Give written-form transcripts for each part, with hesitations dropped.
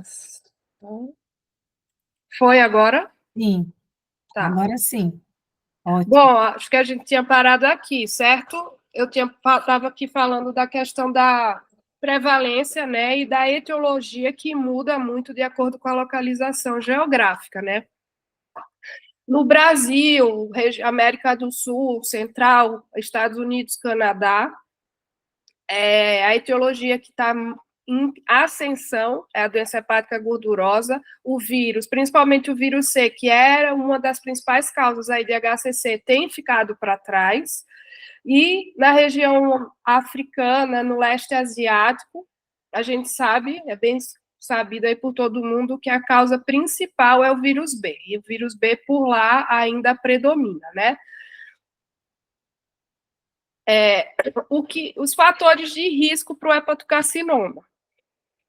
Gravação. Foi agora? Sim, Tá. agora sim. Ótimo. Bom, acho que a gente tinha parado aqui, certo? Eu estava aqui falando da questão da prevalência, né, e da etiologia que muda muito de acordo com a localização geográfica, né? No Brasil, América do Sul, Central, Estados Unidos, Canadá, a etiologia que está em ascensão é a doença hepática gordurosa, o vírus, principalmente o vírus C, que era uma das principais causas aí de HCC, tem ficado para trás, e na região africana, no leste asiático, a gente sabe, é bem sabido aí por todo mundo, que a causa principal é o vírus B, e o vírus B por lá ainda predomina, né? Os fatores de risco para o hepatocarcinoma.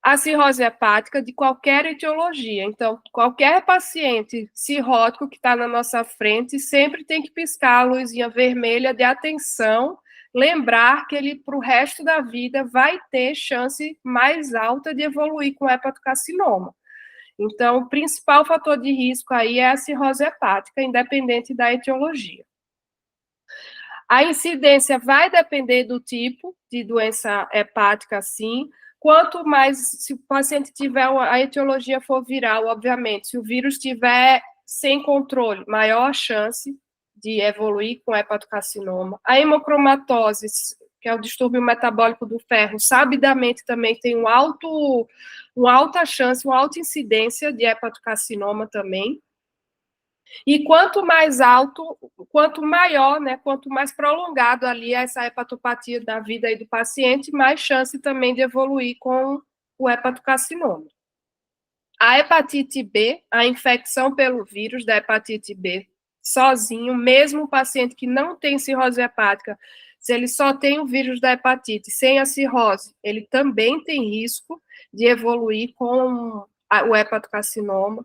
A cirrose hepática de qualquer etiologia. Então, qualquer paciente cirrótico que está na nossa frente sempre tem que piscar a luzinha vermelha de atenção, lembrar que ele, para o resto da vida, vai ter chance mais alta de evoluir com hepatocarcinoma. Então, o principal fator de risco aí é a cirrose hepática, independente da etiologia. A incidência vai depender do tipo de doença hepática, sim. Quanto mais, se o paciente tiver, a etiologia for viral, obviamente, se o vírus estiver sem controle, maior a chance de evoluir com hepatocarcinoma. A hemocromatose, que é o distúrbio metabólico do ferro, sabidamente também tem uma alta chance, uma alta incidência de hepatocarcinoma também. E quanto mais alto, quanto maior, né, quanto mais prolongado ali essa hepatopatia da vida aí do paciente, mais chance também de evoluir com o hepatocarcinoma. A hepatite B, a infecção pelo vírus da hepatite B, sozinho, mesmo o paciente que não tem cirrose hepática, se ele só tem o vírus da hepatite, sem a cirrose, ele também tem risco de evoluir com o hepatocarcinoma.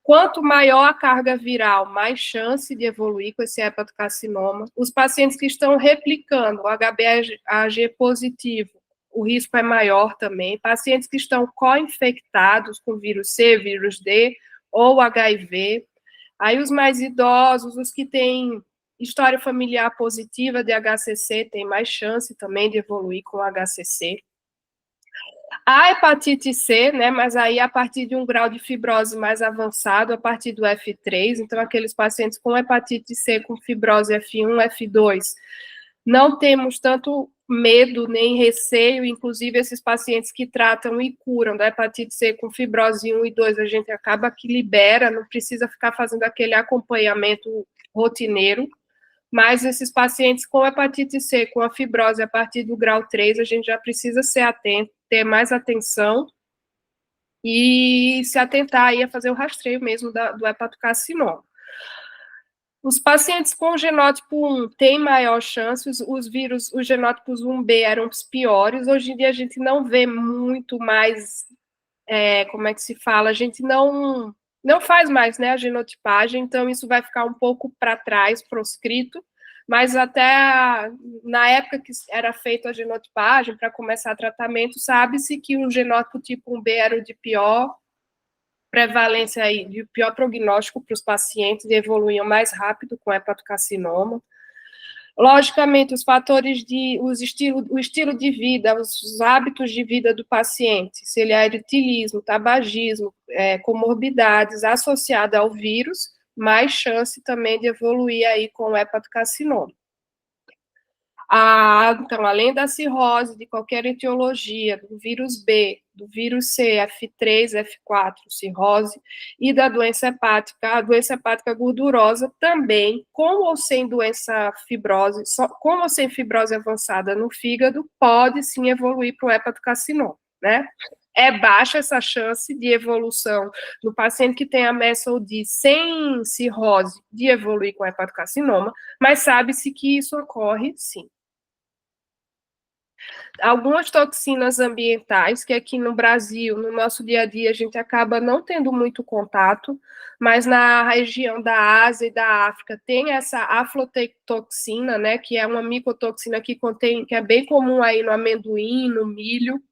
Quanto maior a carga viral, mais chance de evoluir com esse hepatocarcinoma. Os pacientes que estão replicando o HbA1c positivo, o risco é maior também. Pacientes que estão co-infectados com vírus C, vírus D ou HIV. Aí os mais idosos, os que têm história familiar positiva de HCC, têm mais chance também de evoluir com HCC. A hepatite C, né, mas aí a partir de um grau de fibrose mais avançado, a partir do F3, então aqueles pacientes com hepatite C com fibrose F1, F2, não temos tanto medo nem receio, inclusive esses pacientes que tratam e curam da hepatite C com fibrose 1 e 2, a gente acaba que libera, não precisa ficar fazendo aquele acompanhamento rotineiro, mas esses pacientes com hepatite C, com a fibrose a partir do grau 3, a gente já precisa ser atento, ter mais atenção e se atentar aí a fazer o rastreio mesmo do hepatocarcinoma. Os pacientes com genótipo 1 têm maior chance, os vírus, os genótipos 1B eram os piores, hoje em dia a gente não vê muito mais, como é que se fala, a gente não faz mais, né, a genotipagem, então isso vai ficar um pouco para trás, proscrito, mas até na época que era feita a genotipagem, para começar tratamento, sabe-se que o genótipo tipo 1B era o de pior prevalência aí, de pior prognóstico para os pacientes e evoluíam mais rápido com hepatocarcinoma. Logicamente, os fatores o estilo de vida, os hábitos de vida do paciente, se ele é etilismo, tabagismo, comorbidades associadas ao vírus, mais chance também de evoluir aí com o hepatocarcinoma. Então, além da cirrose, de qualquer etiologia, do vírus B, do vírus C, F3, F4, cirrose, e da doença hepática, a doença hepática gordurosa também, com ou sem doença fibrose, com ou sem fibrose avançada no fígado, pode sim evoluir para o hepatocarcinoma, né? É baixa essa chance de evolução no paciente que tem a MESOD sem cirrose de evoluir com hepatocarcinoma, mas sabe-se que isso ocorre sim. Algumas toxinas ambientais, que aqui no Brasil, no nosso dia a dia, a gente acaba não tendo muito contato, mas na região da Ásia e da África tem essa aflatoxina, né, que é uma micotoxina que contém, que é bem comum aí no amendoim, no milho,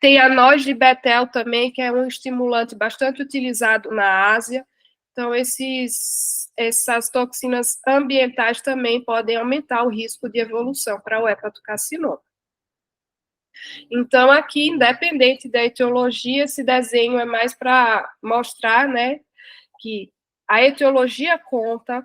Tem a noz de betel também, que é um estimulante bastante utilizado na Ásia. Então, essas toxinas ambientais também podem aumentar o risco de evolução para o hepatocarcinoma. Então, aqui, independente da etiologia, esse desenho é mais para mostrar, né, que a etiologia conta,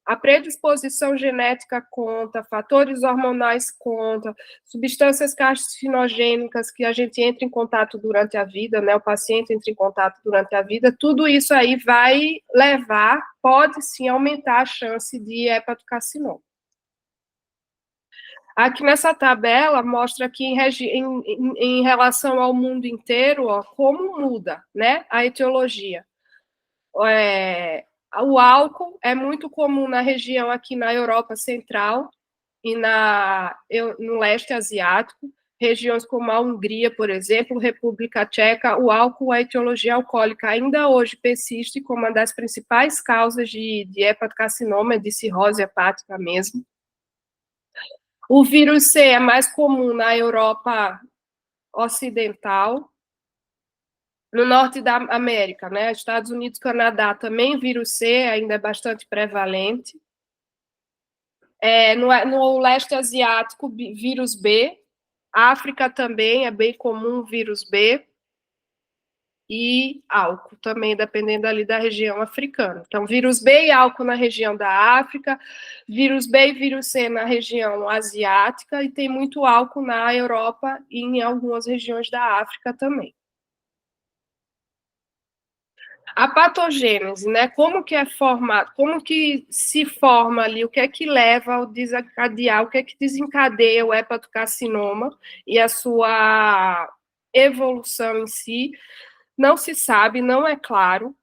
a predisposição genética conta, fatores hormonais conta, substâncias carcinogênicas que a gente entra em contato durante a vida, né, o paciente entra em contato durante a vida, tudo isso aí vai levar, pode sim aumentar a chance de hepatocarcinoma. Aqui nessa tabela mostra que em relação ao mundo inteiro, ó, como muda, né, a etiologia. O álcool é muito comum na região aqui na Europa Central e no leste asiático, regiões como a Hungria, por exemplo, República Tcheca, o álcool, a etiologia alcoólica ainda hoje persiste como uma das principais causas de hepatocarcinoma, de cirrose hepática mesmo. O vírus C é mais comum na Europa Ocidental, no norte da América, né? Estados Unidos, Canadá, também vírus C ainda é bastante prevalente. No leste asiático, vírus B. África também é bem comum vírus B. E álcool também, dependendo ali da região africana. Então, vírus B e álcool na região da África, vírus B e vírus C na região asiática, e tem muito álcool na Europa e em algumas regiões da África também. A patogênese, né? Como que é formado, como que se forma ali, o que é que leva ao desencadear, o que é que desencadeia o hepatocarcinoma e a sua evolução em si, não se sabe, não é claro,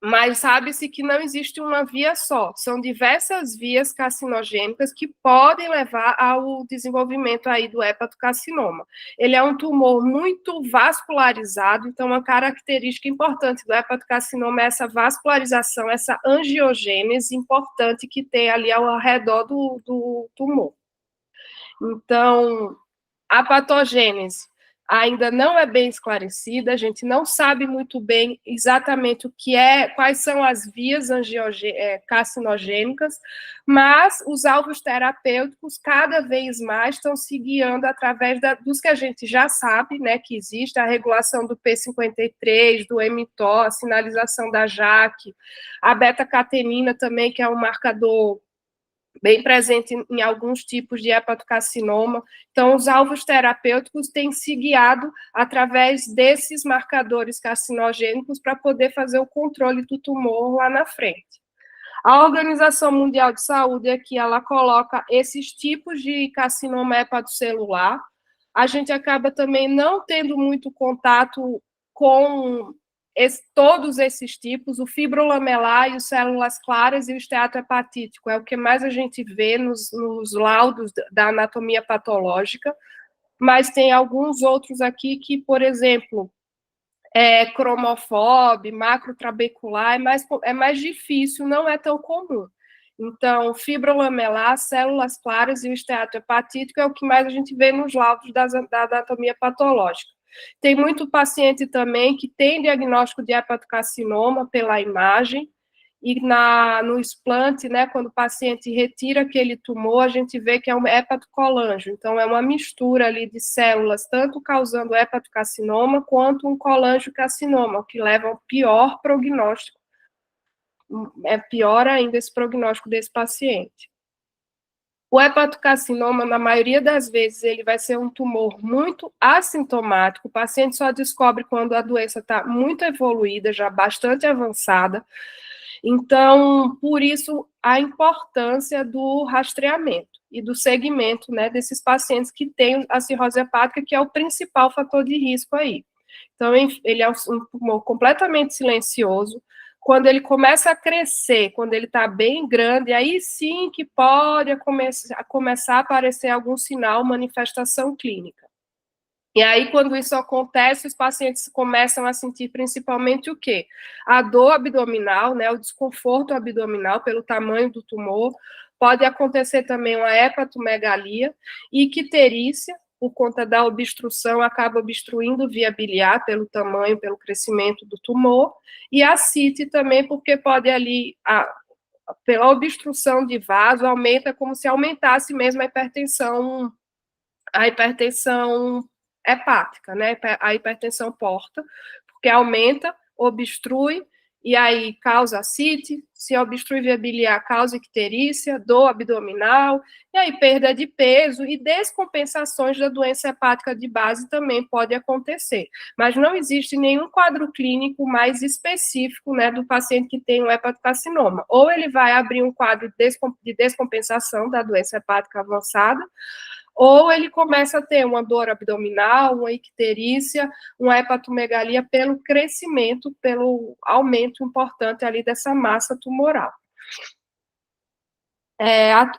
mas sabe-se que não existe uma via só. São diversas vias carcinogênicas que podem levar ao desenvolvimento aí do hepatocarcinoma. Ele é um tumor muito vascularizado, então uma característica importante do hepatocarcinoma é essa vascularização, essa angiogênese importante que tem ali ao redor do tumor. Então, a patogênese ainda não é bem esclarecida, a gente não sabe muito bem exatamente quais são as vias carcinogênicas, mas os alvos terapêuticos cada vez mais estão se guiando através dos que a gente já sabe, né, que existe a regulação do P53, do mTOR, a sinalização da JAK, a beta-catenina também, que é um marcador bem presente em alguns tipos de hepatocarcinoma. Então, os alvos terapêuticos têm se guiado através desses marcadores carcinogênicos para poder fazer o controle do tumor lá na frente. A Organização Mundial de Saúde aqui, ela coloca esses tipos de carcinoma hepatocelular. A gente acaba também não tendo muito contato com todos esses tipos, o fibrolamelar e os células claras e o esteatohepatítico, é o que mais a gente vê nos laudos da anatomia patológica, mas tem alguns outros aqui que, por exemplo, cromofobe, macrotrabecular, é mais difícil, não é tão comum. Então, fibrolamelar, células claras e o esteatohepatítico é o que mais a gente vê nos laudos da anatomia patológica. Tem muito paciente também que tem diagnóstico de hepatocarcinoma pela imagem, e no explante, né, quando o paciente retira aquele tumor, a gente vê que é um hepatocolangio. Então, é uma mistura ali de células, tanto causando hepatocarcinoma, quanto um colangiocarcinoma, o que leva ao pior prognóstico. É pior ainda esse prognóstico desse paciente. O hepatocarcinoma, na maioria das vezes, ele vai ser um tumor muito assintomático. O paciente só descobre quando a doença está muito evoluída, já bastante avançada. Então, por isso, a importância do rastreamento e do segmento, né, desses pacientes que têm a cirrose hepática, que é o principal fator de risco aí. Então, ele é um tumor completamente silencioso. Quando ele começa a crescer, quando ele está bem grande, aí sim que pode começar a aparecer algum sinal, manifestação clínica. E aí, quando isso acontece, os pacientes começam a sentir principalmente o quê? A dor abdominal, né, o desconforto abdominal pelo tamanho do tumor, pode acontecer também uma hepatomegalia, icterícia, por conta da obstrução, acaba obstruindo via biliar pelo tamanho, pelo crescimento do tumor, e a ascite também, porque pode ali, pela obstrução de vaso, aumenta como se aumentasse mesmo a hipertensão hepática, né? A hipertensão porta, porque aumenta, obstrui, e aí causa ascite, se obstrui via biliar, causa icterícia, dor abdominal, e aí perda de peso e descompensações da doença hepática de base também pode acontecer. Mas não existe nenhum quadro clínico mais específico, né, do paciente que tem um hepatocarcinoma. Ou ele vai abrir um quadro de descompensação da doença hepática avançada, ou ele começa a ter uma dor abdominal, uma icterícia, uma hepatomegalia pelo crescimento, pelo aumento importante ali dessa massa tumoral.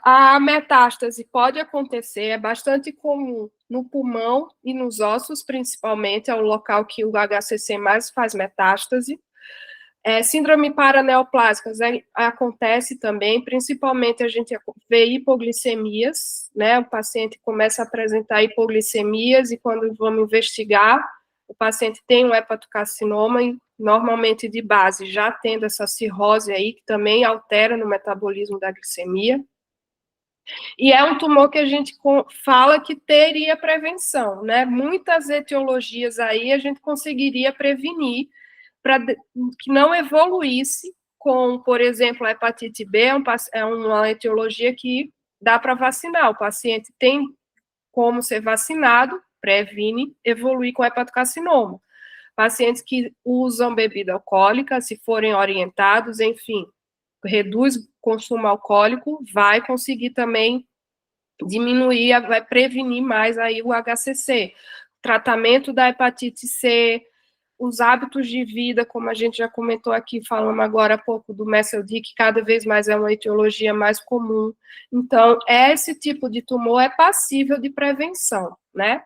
A metástase pode acontecer, é bastante comum no pulmão e nos ossos, principalmente, é o local que o HCC mais faz metástase. Síndrome paraneoplásicas acontece também, principalmente a gente vê hipoglicemias, né? O paciente começa a apresentar hipoglicemias e quando vamos investigar, o paciente tem um hepatocarcinoma, e normalmente de base, já tendo essa cirrose aí, que também altera no metabolismo da glicemia. E é um tumor que a gente fala que teria prevenção, né? Muitas etiologias aí a gente conseguiria prevenir, para que não evoluísse com, por exemplo, a hepatite B, é uma etiologia que dá para vacinar. O paciente tem como ser vacinado, previne evoluir com hepatocarcinoma. Pacientes que usam bebida alcoólica, se forem orientados, enfim, reduz o consumo alcoólico, vai conseguir também diminuir, vai prevenir mais aí o HCC. Tratamento da hepatite C, os hábitos de vida, como a gente já comentou aqui, falamos agora há pouco do MESLD, que cada vez mais é uma etiologia mais comum. Então, esse tipo de tumor é passível de prevenção, né?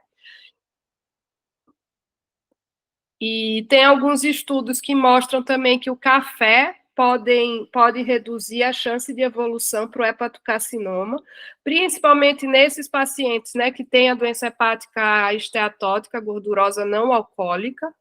E tem alguns estudos que mostram também que o café pode reduzir a chance de evolução para o hepatocarcinoma, principalmente nesses pacientes, né, que têm a doença hepática esteatótica, gordurosa não alcoólica.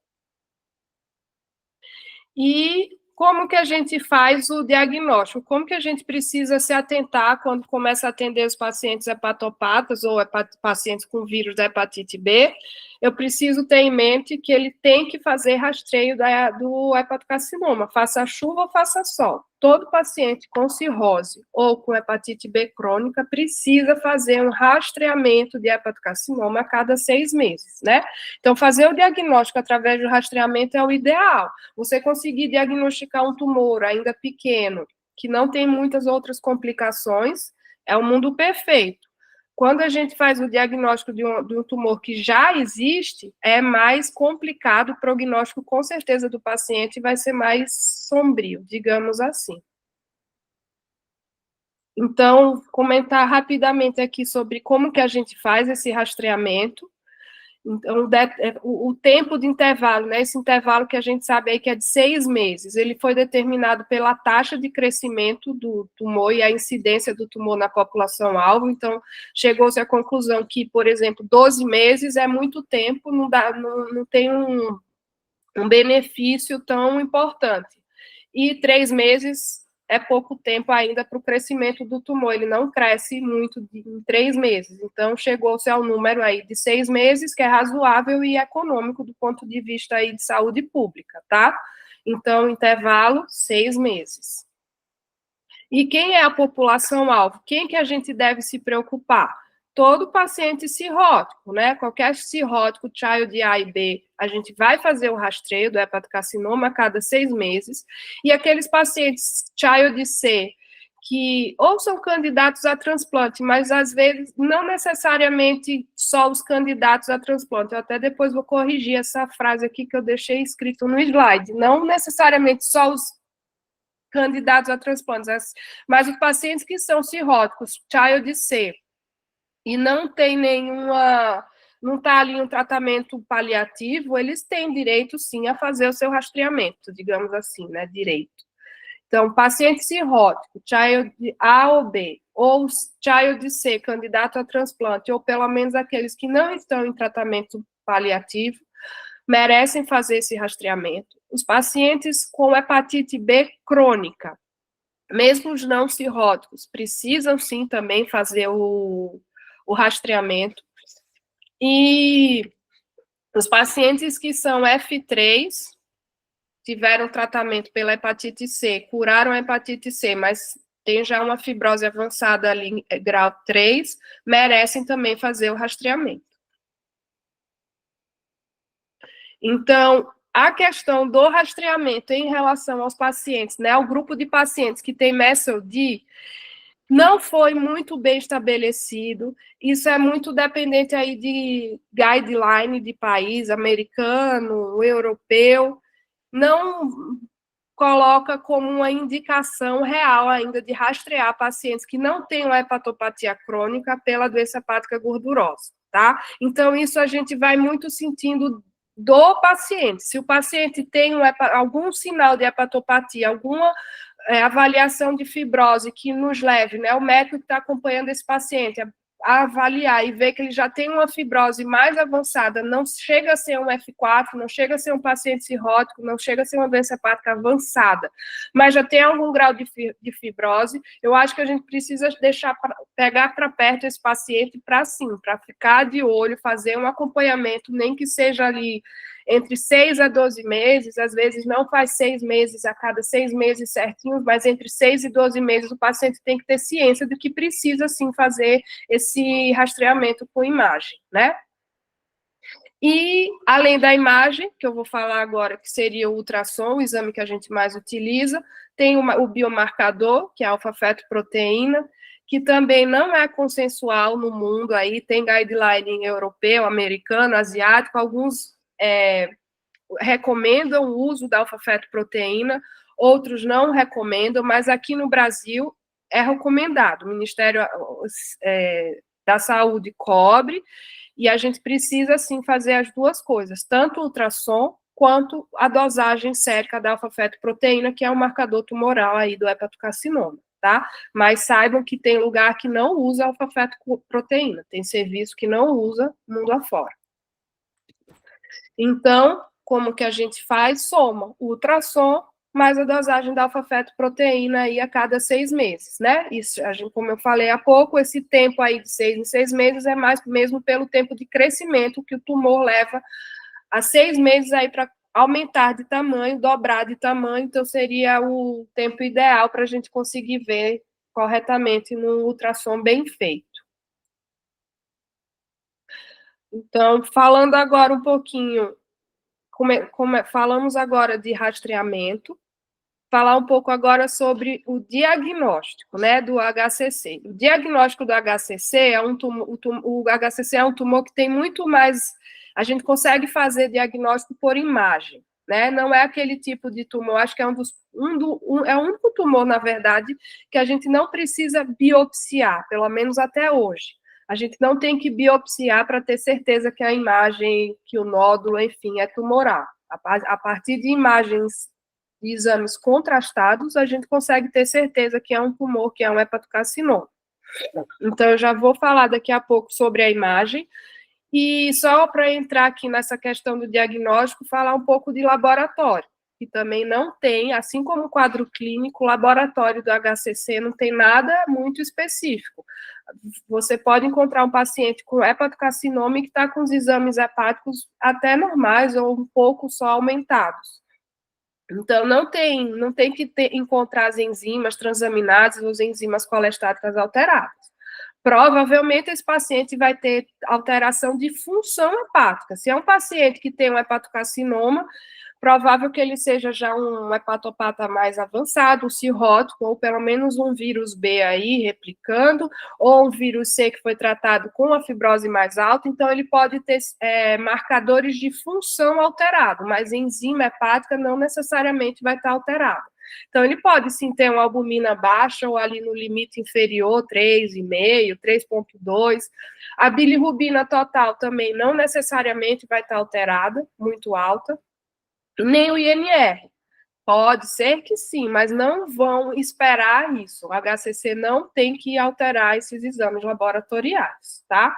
E como que a gente faz o diagnóstico? Como que a gente precisa se atentar quando começa a atender os pacientes hepatopatas ou pacientes com vírus da hepatite B? Eu preciso ter em mente que ele tem que fazer rastreio do hepatocarcinoma, faça chuva ou faça sol. Todo paciente com cirrose ou com hepatite B crônica precisa fazer um rastreamento de hepatocarcinoma a cada 6 meses, né? Então, fazer o diagnóstico através do rastreamento é o ideal. Você conseguir diagnosticar um tumor ainda pequeno, que não tem muitas outras complicações, é o mundo perfeito. Quando a gente faz o diagnóstico de um tumor que já existe, é mais complicado, o prognóstico, com certeza, do paciente vai ser mais sombrio, digamos assim. Então, comentar rapidamente aqui sobre como que a gente faz esse rastreamento. Então, o tempo de intervalo, né, esse intervalo que a gente sabe aí que é de 6 meses, ele foi determinado pela taxa de crescimento do tumor e a incidência do tumor na população-alvo. Então, chegou-se à conclusão que, por exemplo, 12 meses é muito tempo, não tem um benefício tão importante. E 3 meses é pouco tempo ainda para o crescimento do tumor, ele não cresce muito em 3 meses, então chegou-se ao número aí de 6 meses, que é razoável e econômico do ponto de vista aí de saúde pública, tá? Então, intervalo, 6 meses. E quem é a população-alvo? Quem que a gente deve se preocupar? Todo paciente cirrótico, né? Qualquer cirrótico, child A e B, a gente vai fazer o rastreio do hepatocarcinoma a cada 6 meses. E aqueles pacientes child C, que ou são candidatos a transplante, mas às vezes não necessariamente só os candidatos a transplante. Eu até depois vou corrigir essa frase aqui que eu deixei escrito no slide. Não necessariamente só os candidatos a transplantes, mas os pacientes que são cirróticos, child C, e não tem não está ali um tratamento paliativo, eles têm direito, sim, a fazer o seu rastreamento, digamos assim, né, direito. Então, paciente cirrótico, child A ou B, ou Child C, candidato a transplante, ou pelo menos aqueles que não estão em tratamento paliativo, merecem fazer esse rastreamento. Os pacientes com hepatite B crônica, mesmo os não cirróticos, precisam sim também fazer o rastreamento. E os pacientes que são F3, tiveram tratamento pela hepatite C, curaram a hepatite C, mas tem já uma fibrose avançada ali, grau 3, merecem também fazer o rastreamento. Então, a questão do rastreamento em relação aos pacientes, né, o grupo de pacientes que tem MESL-D, não foi muito bem estabelecido. Isso é muito dependente aí de guideline de país americano, europeu. Não coloca como uma indicação real ainda de rastrear pacientes que não têm uma hepatopatia crônica pela doença hepática gordurosa, tá? Então, isso a gente vai muito sentindo do paciente. Se o paciente tem algum sinal de hepatopatia, alguma avaliação de fibrose que nos leve, né, o médico que está acompanhando esse paciente a avaliar e ver que ele já tem uma fibrose mais avançada, não chega a ser um F4, não chega a ser um paciente cirrótico, não chega a ser uma doença hepática avançada, mas já tem algum grau de fibrose, eu acho que a gente precisa pegar para perto esse paciente para ficar de olho, fazer um acompanhamento, nem que seja ali entre 6 a 12 meses, às vezes não faz 6 meses a cada 6 meses certinhos, mas entre 6 e 12 meses o paciente tem que ter ciência de que precisa, sim, fazer esse rastreamento com imagem, né? E, além da imagem, que eu vou falar agora, que seria o ultrassom, o exame que a gente mais utiliza, tem o biomarcador, que é a alfa-fetoproteína, que também não é consensual no mundo, aí tem guideline europeu, americano, asiático, alguns recomendam o uso da alfa-fetoproteína, outros não recomendam, mas aqui no Brasil é recomendado. O Ministério da Saúde cobre, e a gente precisa, sim, fazer as duas coisas, tanto o ultrassom quanto a dosagem sérica da alfa-fetoproteína, que é o marcador tumoral aí do hepatocarcinoma, tá? Mas saibam que tem lugar que não usa alfa-fetoproteína, tem serviço que não usa mundo afora. Então, como que a gente faz? Soma o ultrassom mais a dosagem da alfa-fetoproteína aí a cada 6 meses, né? Isso, como eu falei há pouco, esse tempo aí de 6 em 6 meses é mais mesmo pelo tempo de crescimento que o tumor leva a 6 meses aí para aumentar de tamanho, dobrar de tamanho, então seria o tempo ideal para a gente conseguir ver corretamente no ultrassom bem feito. Então, falando agora um pouquinho, falamos agora de rastreamento, falar um pouco agora sobre o diagnóstico, né, do HCC. O diagnóstico do HCC é o HCC é um tumor que tem muito mais, a gente consegue fazer diagnóstico por imagem, né, não é aquele tipo de tumor, acho que é é o único tumor, na verdade, que a gente não precisa biopsiar, pelo menos até hoje. A gente não tem que biopsiar para ter certeza que a imagem, que o nódulo, enfim, é tumoral. A partir de imagens de exames contrastados, a gente consegue ter certeza que é um tumor, que é um hepatocarcinoma. Então, eu já vou falar daqui a pouco sobre a imagem. E só para entrar aqui nessa questão do diagnóstico, falar um pouco de laboratório, que também não tem, assim como o quadro clínico, o laboratório do HCC não tem nada muito específico. Você pode encontrar um paciente com hepatocarcinoma que está com os exames hepáticos até normais ou um pouco só aumentados. Então, não tem que encontrar as enzimas transaminadas ou as enzimas colestáticas alteradas. Provavelmente, esse paciente vai ter alteração de função hepática. Se é um paciente que tem um hepatocarcinoma, provável que ele seja já um hepatopata mais avançado, um cirrótico, ou pelo menos um vírus B aí replicando, ou um vírus C que foi tratado com a fibrose mais alta, então ele pode ter marcadores de função alterado, mas enzima hepática não necessariamente vai estar alterada. Então, ele pode sim ter uma albumina baixa ou ali no limite inferior, 3,5, 3,2. A bilirrubina total também não necessariamente vai estar alterada, muito alta, nem o INR. Pode ser que sim, mas não vão esperar isso. O HCC não tem que alterar esses exames laboratoriais, tá?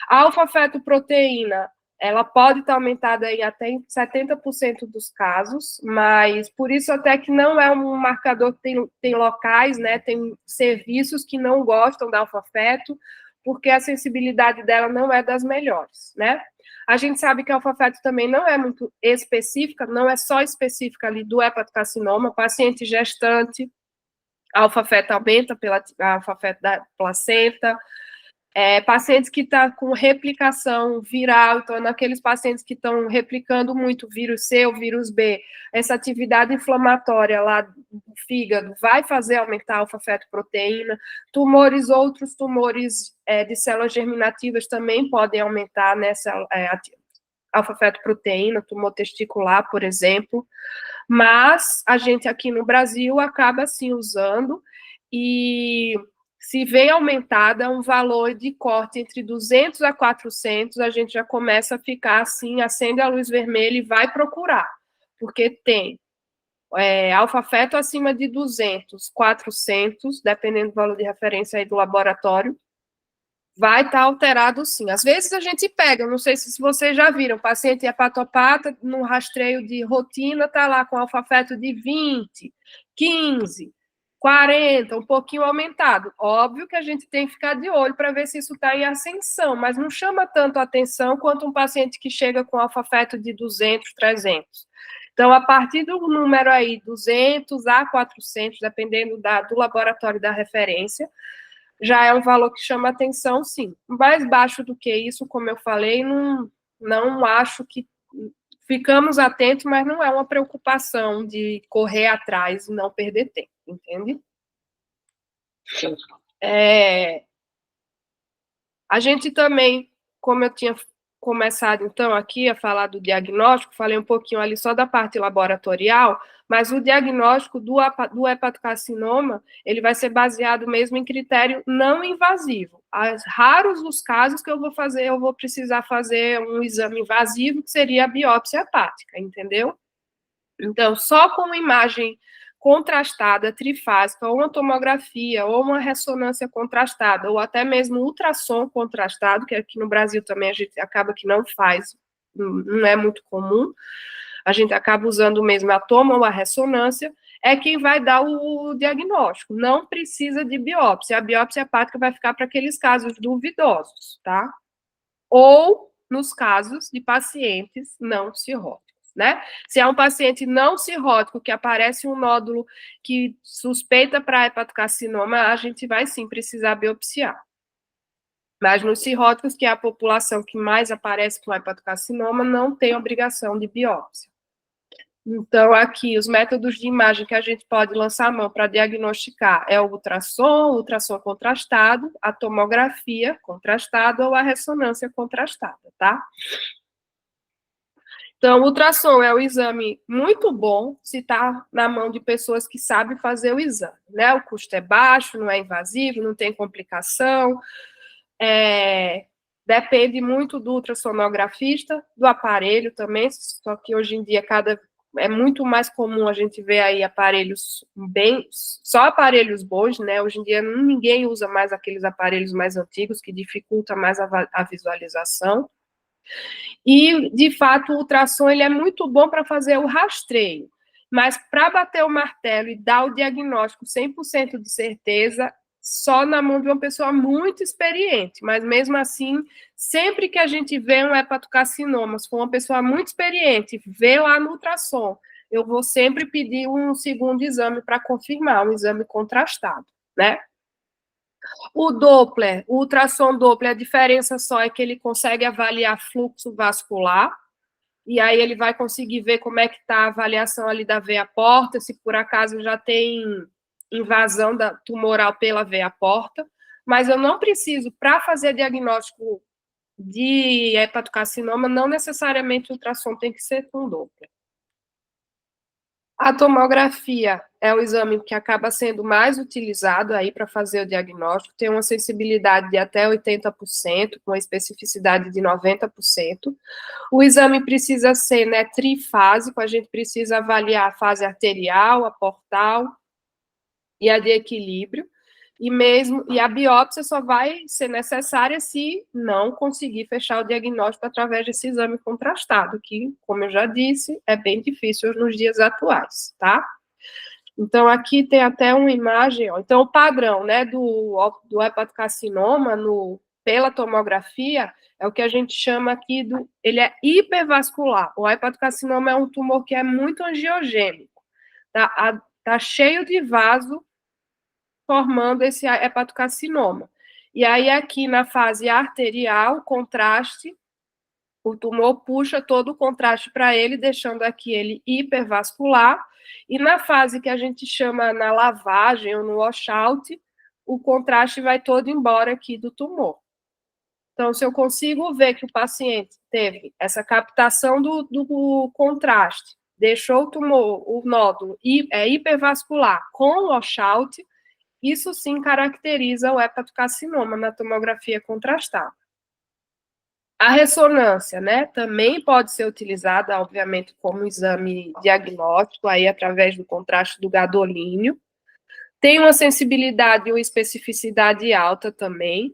A alfa-fetoproteína, ela pode estar aumentada em até 70% dos casos, mas por isso até que não é um marcador, tem locais, né, tem serviços que não gostam da alfa-feto, porque a sensibilidade dela não é das melhores, né? A gente sabe que a alfa-feto também não é muito específica, não é só específica ali do hepatocarcinoma, paciente gestante, a alfa-feto aumenta pela alfa-feto da placenta, pacientes que estão com replicação viral, então, naqueles pacientes que estão replicando muito vírus C ou vírus B, essa atividade inflamatória lá do fígado vai fazer aumentar a alfa-fetoproteína. Outros tumores de células germinativas também podem aumentar nessa alfa-fetoproteína, tumor testicular, por exemplo. Mas a gente aqui no Brasil acaba, sim, usando, e se vem aumentada um valor de corte entre 200 a 400, a gente já começa a ficar assim, acende a luz vermelha e vai procurar, porque tem alfa-feto acima de 200, 400, dependendo do valor de referência aí do laboratório, vai estar alterado sim. Às vezes a gente pega, não sei se vocês já viram, paciente hepatopata, no rastreio de rotina, está lá com alfa-feto de 20, 15, 40, um pouquinho aumentado. Óbvio que a gente tem que ficar de olho para ver se isso está em ascensão, mas não chama tanto atenção quanto um paciente que chega com alfa-feto de 200, 300. Então, a partir do número aí, 200 a 400, dependendo do laboratório da referência, já é um valor que chama atenção, sim. Mais baixo do que isso, como eu falei, não acho que ficamos atentos, mas não é uma preocupação de correr atrás e não perder tempo, entende? A gente também, como eu tinha começado, então, aqui a falar do diagnóstico, falei um pouquinho ali só da parte laboratorial, mas o diagnóstico do hepatocarcinoma, ele vai ser baseado mesmo em critério não invasivo. Raros os casos que eu vou precisar fazer um exame invasivo, que seria a biópsia hepática, entendeu? Então, só com imagem contrastada, trifásica, ou uma tomografia, ou uma ressonância contrastada, ou até mesmo ultrassom contrastado, que aqui no Brasil também a gente acaba que não faz, não é muito comum, a gente acaba usando mesmo a toma ou a ressonância, é quem vai dar o diagnóstico. Não precisa de biópsia. A biópsia hepática vai ficar para aqueles casos duvidosos, tá? Ou nos casos de pacientes não cirróticos. Né? Se é um paciente não cirrótico que aparece um nódulo que suspeita para hepatocarcinoma, a gente vai sim precisar biopsiar. Mas nos cirróticos, que é a população que mais aparece com hepatocarcinoma, não tem obrigação de biópsia. Então, aqui, os métodos de imagem que a gente pode lançar a mão para diagnosticar é o ultrassom contrastado, a tomografia contrastada ou a ressonância contrastada, tá? Então, o ultrassom é um exame muito bom se está na mão de pessoas que sabem fazer o exame, né? O custo é baixo, não é invasivo, não tem complicação, depende muito do ultrassonografista, do aparelho também, só que hoje em dia é muito mais comum a gente ver aí aparelhos só aparelhos bons, né? Hoje em dia ninguém usa mais aqueles aparelhos mais antigos que dificulta mais a visualização. E, de fato, o ultrassom ele é muito bom para fazer o rastreio, mas para bater o martelo e dar o diagnóstico 100% de certeza, só na mão de uma pessoa muito experiente. Mas, mesmo assim, sempre que a gente vê um hepatocarcinoma, se for uma pessoa muito experiente, vê lá no ultrassom, eu vou sempre pedir um segundo exame para confirmar, um exame contrastado, né? O Doppler, o ultrassom Doppler, a diferença só é que ele consegue avaliar fluxo vascular, e aí ele vai conseguir ver como é que está a avaliação ali da veia porta, se por acaso já tem invasão tumoral pela veia porta, mas eu não preciso, para fazer diagnóstico de hepatocarcinoma, não necessariamente o ultrassom tem que ser com Doppler. A tomografia é o exame que acaba sendo mais utilizado aí para fazer o diagnóstico, tem uma sensibilidade de até 80%, com uma especificidade de 90%. O exame precisa ser, né, trifásico, a gente precisa avaliar a fase arterial, a portal e a de equilíbrio, e a biópsia só vai ser necessária se não conseguir fechar o diagnóstico através desse exame contrastado, que, como eu já disse, é bem difícil nos dias atuais, tá? Então, aqui tem até uma imagem, ó. Então, o padrão, né, do hepatocarcinoma pela tomografia é o que a gente chama aqui ele é hipervascular. O hepatocarcinoma é um tumor que é muito angiogênico, tá cheio de vaso formando esse hepatocarcinoma. E aí, aqui na fase arterial, contraste, o tumor puxa todo o contraste para ele, deixando aqui ele hipervascular. E na fase que a gente chama na lavagem ou no washout, o contraste vai todo embora aqui do tumor. Então, se eu consigo ver que o paciente teve essa captação do contraste, deixou o tumor, o nódulo hipervascular com washout, isso sim caracteriza o hepatocarcinoma na tomografia contrastada. A ressonância, né, também pode ser utilizada, obviamente, como exame diagnóstico, aí através do contraste do gadolínio. Tem uma sensibilidade e uma especificidade alta também.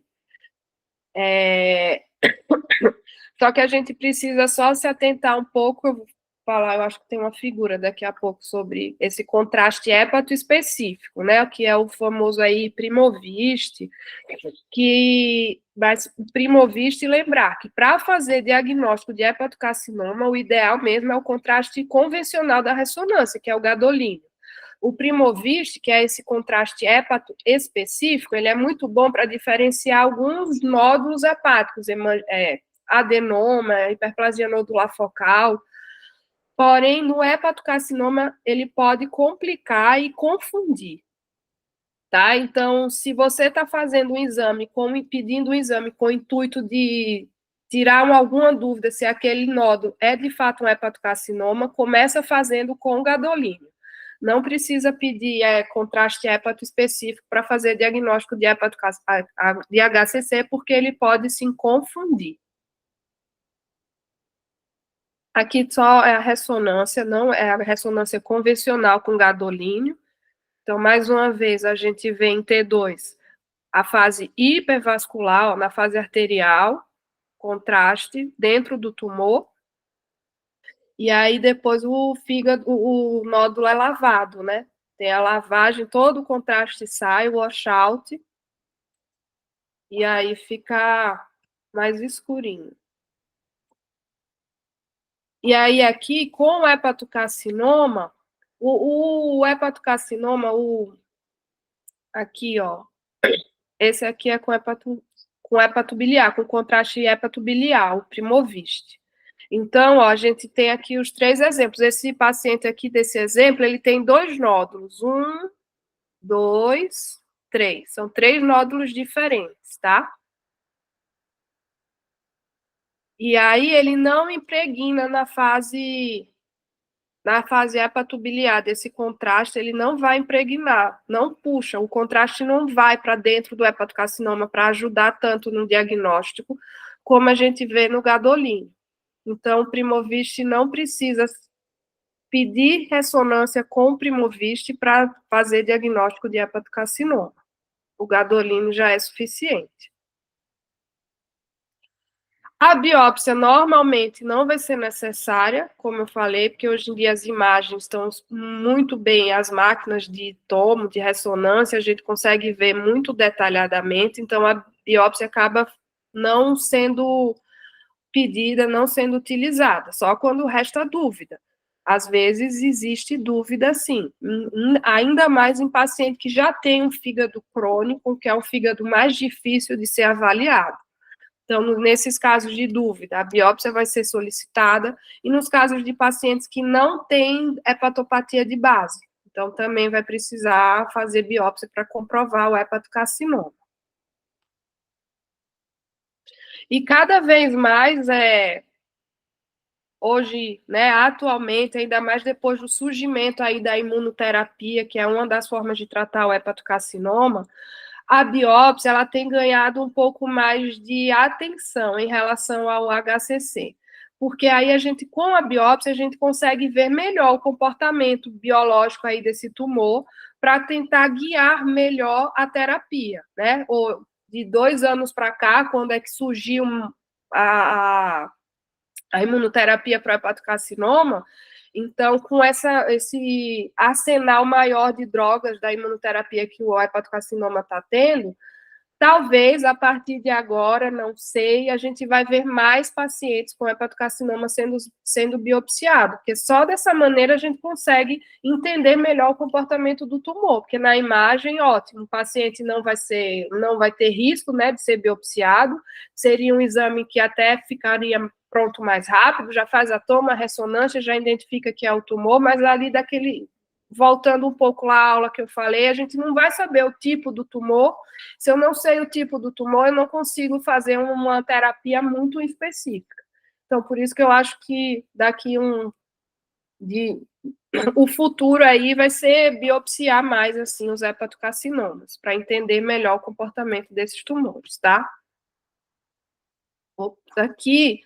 Só que a gente precisa só se atentar um pouco, eu vou falar, eu acho que tem uma figura daqui a pouco sobre esse contraste hépato específico, né, que é o famoso aí Primovist, mas Primovist, lembrar que para fazer diagnóstico de hepatocarcinoma, o ideal mesmo é o contraste convencional da ressonância, que é o gadolínio. O Primovist, que é esse contraste hépato específico, ele é muito bom para diferenciar alguns nódulos hepáticos, adenoma, hiperplasia nodular focal. Porém, no hepatocarcinoma, ele pode complicar e confundir. Tá? Então, se você está fazendo um exame, pedindo um exame com o intuito de tirar alguma dúvida se aquele nódulo é de fato um hepatocarcinoma, começa fazendo com gadolínio. Não precisa pedir contraste hépato específico para fazer diagnóstico de de HCC, porque ele pode se confundir. Aqui só é a ressonância, não é a ressonância convencional com gadolínio. Então, mais uma vez, a gente vê em T2 a fase hipervascular, ó, na fase arterial, contraste dentro do tumor. E aí depois o fígado, o nódulo é lavado, né? Tem a lavagem, todo o contraste sai, o washout, e aí fica mais escurinho. E aí aqui, com o hepatocarcinoma, o hepatocarcinoma, aqui, ó, esse aqui é com hepato biliar, com contraste hepato biliar, o Primovist. Então, ó, a gente tem aqui os 3 exemplos. Esse paciente aqui desse exemplo, ele tem 2 nódulos. 1, 2, 3. São 3 nódulos diferentes, tá? E aí ele não impregna na fase hepatobiliar desse contraste, ele não vai impregnar, não puxa, o contraste não vai para dentro do hepatocarcinoma para ajudar tanto no diagnóstico, como a gente vê no gadolínio. Então, o Primovist não precisa pedir ressonância com o Primovist para fazer diagnóstico de hepatocarcinoma. O gadolínio já é suficiente. A biópsia normalmente não vai ser necessária, como eu falei, porque hoje em dia as imagens estão muito bem, as máquinas de tomo, de ressonância, a gente consegue ver muito detalhadamente, então a biópsia acaba não sendo pedida, não sendo utilizada, só quando resta dúvida. Às vezes existe dúvida, sim, ainda mais em paciente que já tem um fígado crônico, que é o fígado mais difícil de ser avaliado. Então, nesses casos de dúvida, a biópsia vai ser solicitada, e nos casos de pacientes que não têm hepatopatia de base, então também vai precisar fazer biópsia para comprovar o hepatocarcinoma. E cada vez mais hoje, né, atualmente, ainda mais depois do surgimento aí da imunoterapia, que é uma das formas de tratar o hepatocarcinoma, a biópsia ela tem ganhado um pouco mais de atenção em relação ao HCC, porque aí a gente, com a biópsia, a gente consegue ver melhor o comportamento biológico aí desse tumor para tentar guiar melhor a terapia, né? Ou de 2 anos para cá, quando é que surgiu a imunoterapia para o hepatocarcinoma, então, com esse arsenal maior de drogas da imunoterapia que o hepatocarcinoma está tendo, talvez, a partir de agora, não sei, a gente vai ver mais pacientes com hepatocarcinoma sendo biopsiados, porque só dessa maneira a gente consegue entender melhor o comportamento do tumor, porque na imagem, ótimo, o paciente não vai ter risco, né, de ser biopsiado, seria um exame que até ficaria pronto mais rápido, já faz a toma, a ressonância, já identifica que é o tumor, mas ali voltando um pouco lá à aula que eu falei, a gente não vai saber o tipo do tumor. Se eu não sei o tipo do tumor, eu não consigo fazer uma terapia muito específica. Então, por isso que eu acho que o futuro aí vai ser biopsiar mais, assim, os hepatocarcinomas, para entender melhor o comportamento desses tumores, tá? Aqui,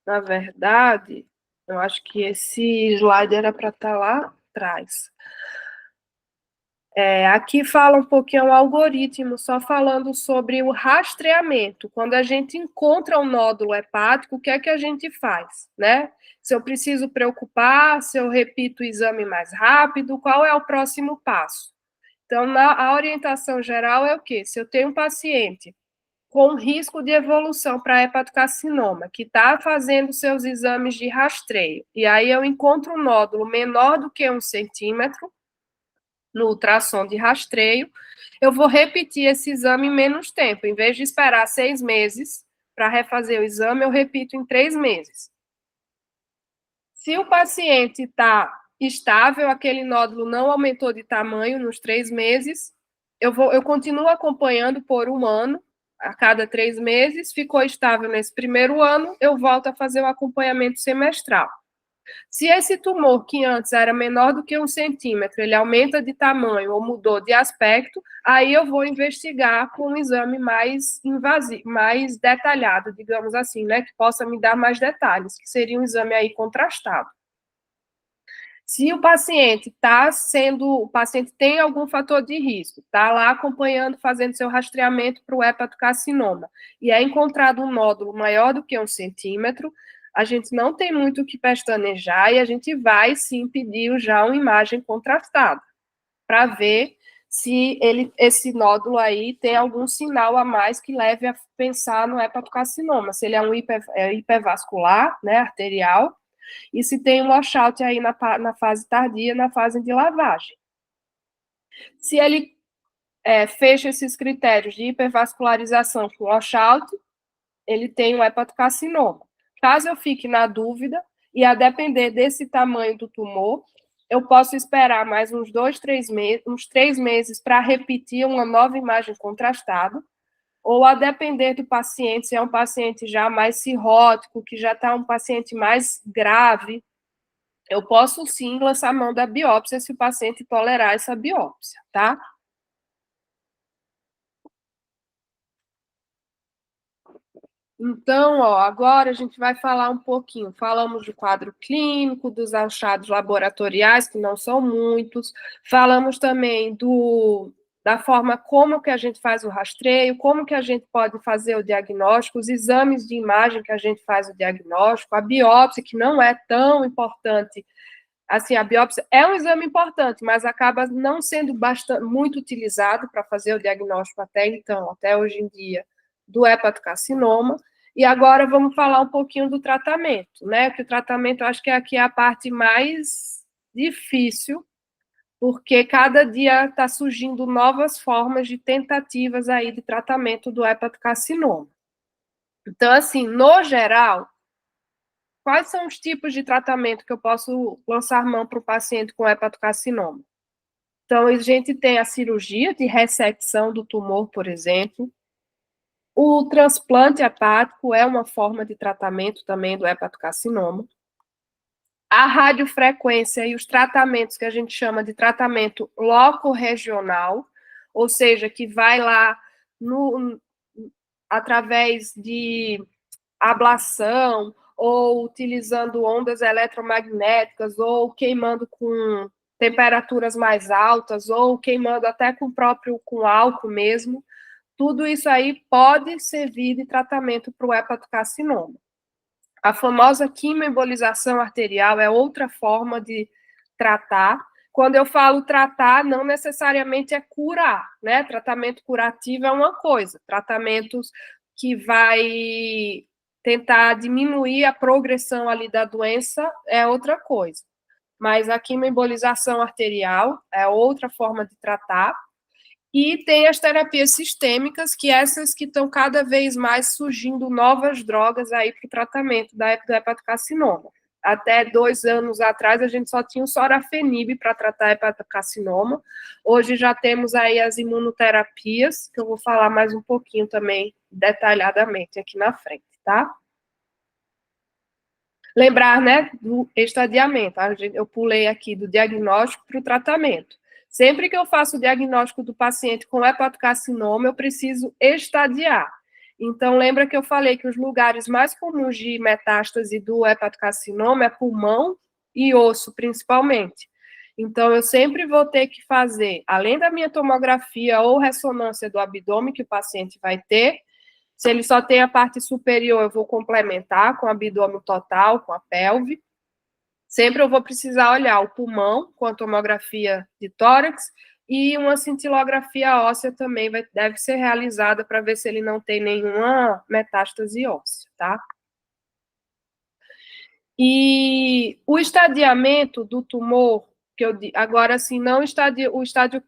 na verdade, eu acho que esse slide era para estar lá atrás. Aqui fala um pouquinho o algoritmo, só falando sobre o rastreamento. Quando a gente encontra um nódulo hepático, o que é que a gente faz, né? Se eu preciso preocupar, se eu repito o exame mais rápido, qual é o próximo passo? Então, a orientação geral é o quê? Se eu tenho um paciente com risco de evolução para hepatocarcinoma, que está fazendo seus exames de rastreio, e aí eu encontro um nódulo menor do que 1 centímetro, no ultrassom de rastreio, eu vou repetir esse exame em menos tempo. Em vez de esperar 6 meses para refazer o exame, eu repito em 3 meses. Se o paciente está estável, aquele nódulo não aumentou de tamanho nos 3 meses, eu continuo acompanhando por 1 ano, a cada 3 meses, ficou estável nesse primeiro ano, eu volto a fazer o acompanhamento semestral. Se esse tumor, que antes era menor do que 1 centímetro, ele aumenta de tamanho ou mudou de aspecto, aí eu vou investigar com um exame mais invasivo, mais detalhado, digamos assim, né, que possa me dar mais detalhes, que seria um exame aí contrastado. Se o paciente tem algum fator de risco, está lá acompanhando, fazendo seu rastreamento para o hepatocarcinoma, e é encontrado um nódulo maior do que 1 centímetro, a gente não tem muito o que pestanejar e a gente vai sim pedir já uma imagem contrastada para ver se esse nódulo aí tem algum sinal a mais que leve a pensar no hepatocarcinoma, se ele é um hipervascular, né, arterial, e se tem um washout aí na fase tardia, na fase de lavagem. Se ele fecha esses critérios de hipervascularização com washout, ele tem um hepatocarcinoma. Caso eu fique na dúvida, e a depender desse tamanho do tumor, eu posso esperar mais uns 3 meses para repetir uma nova imagem contrastada, ou a depender do paciente, se é um paciente já mais cirrótico, que já está um paciente mais grave, eu posso sim lançar mão da biópsia se o paciente tolerar essa biópsia, tá? Então, agora a gente vai falar um pouquinho. Falamos do quadro clínico, dos achados laboratoriais, que não são muitos. Falamos também da forma como que a gente faz o rastreio, como que a gente pode fazer o diagnóstico, os exames de imagem que a gente faz o diagnóstico, a biópsia, que não é tão importante. Assim, a biópsia é um exame importante, mas acaba não sendo muito utilizado para fazer o diagnóstico até hoje em dia, do hepatocarcinoma. E agora vamos falar um pouquinho do tratamento, né? Que o tratamento, eu acho que aqui é a parte mais difícil, porque cada dia está surgindo novas formas de tentativas aí de tratamento do hepatocarcinoma. Então, assim, no geral, quais são os tipos de tratamento que eu posso lançar mão para o paciente com hepatocarcinoma? Então, a gente tem a cirurgia de ressecção do tumor, por exemplo, O transplante hepático é uma forma de tratamento também do hepatocarcinoma. A radiofrequência e os tratamentos que a gente chama de tratamento locorregional, ou seja, que vai lá através de ablação, ou utilizando ondas eletromagnéticas, ou queimando com temperaturas mais altas, ou queimando até com álcool mesmo. Tudo isso aí pode servir de tratamento para o hepatocarcinoma. A famosa quimioembolização arterial é outra forma de tratar. Quando eu falo tratar, não necessariamente é curar, né? Tratamento curativo é uma coisa, tratamentos que vai tentar diminuir a progressão ali da doença é outra coisa. Mas a quimioembolização arterial é outra forma de tratar. E tem as terapias sistêmicas, que essas que estão cada vez mais surgindo novas drogas aí para o tratamento do hepatocarcinoma. Até 2 anos atrás, a gente só tinha o sorafenib para tratar hepatocarcinoma. Hoje já temos aí as imunoterapias, que eu vou falar mais um pouquinho também, detalhadamente, aqui na frente, tá? Lembrar, né, do estadiamento. Eu pulei aqui do diagnóstico para o tratamento. Sempre que eu faço o diagnóstico do paciente com hepatocarcinoma, eu preciso estadiar. Então, lembra que eu falei que os lugares mais comuns de metástase do hepatocarcinoma é pulmão e osso, principalmente. Então, eu sempre vou ter que fazer, além da minha tomografia ou ressonância do abdômen que o paciente vai ter, se ele só tem a parte superior, eu vou complementar com o abdômen total, com a pelve. Sempre eu vou precisar olhar o pulmão com a tomografia de tórax e uma cintilografia óssea também deve ser realizada para ver se ele não tem nenhuma metástase óssea, tá? E o estadiamento do tumor, que eu agora assim, não o estádio,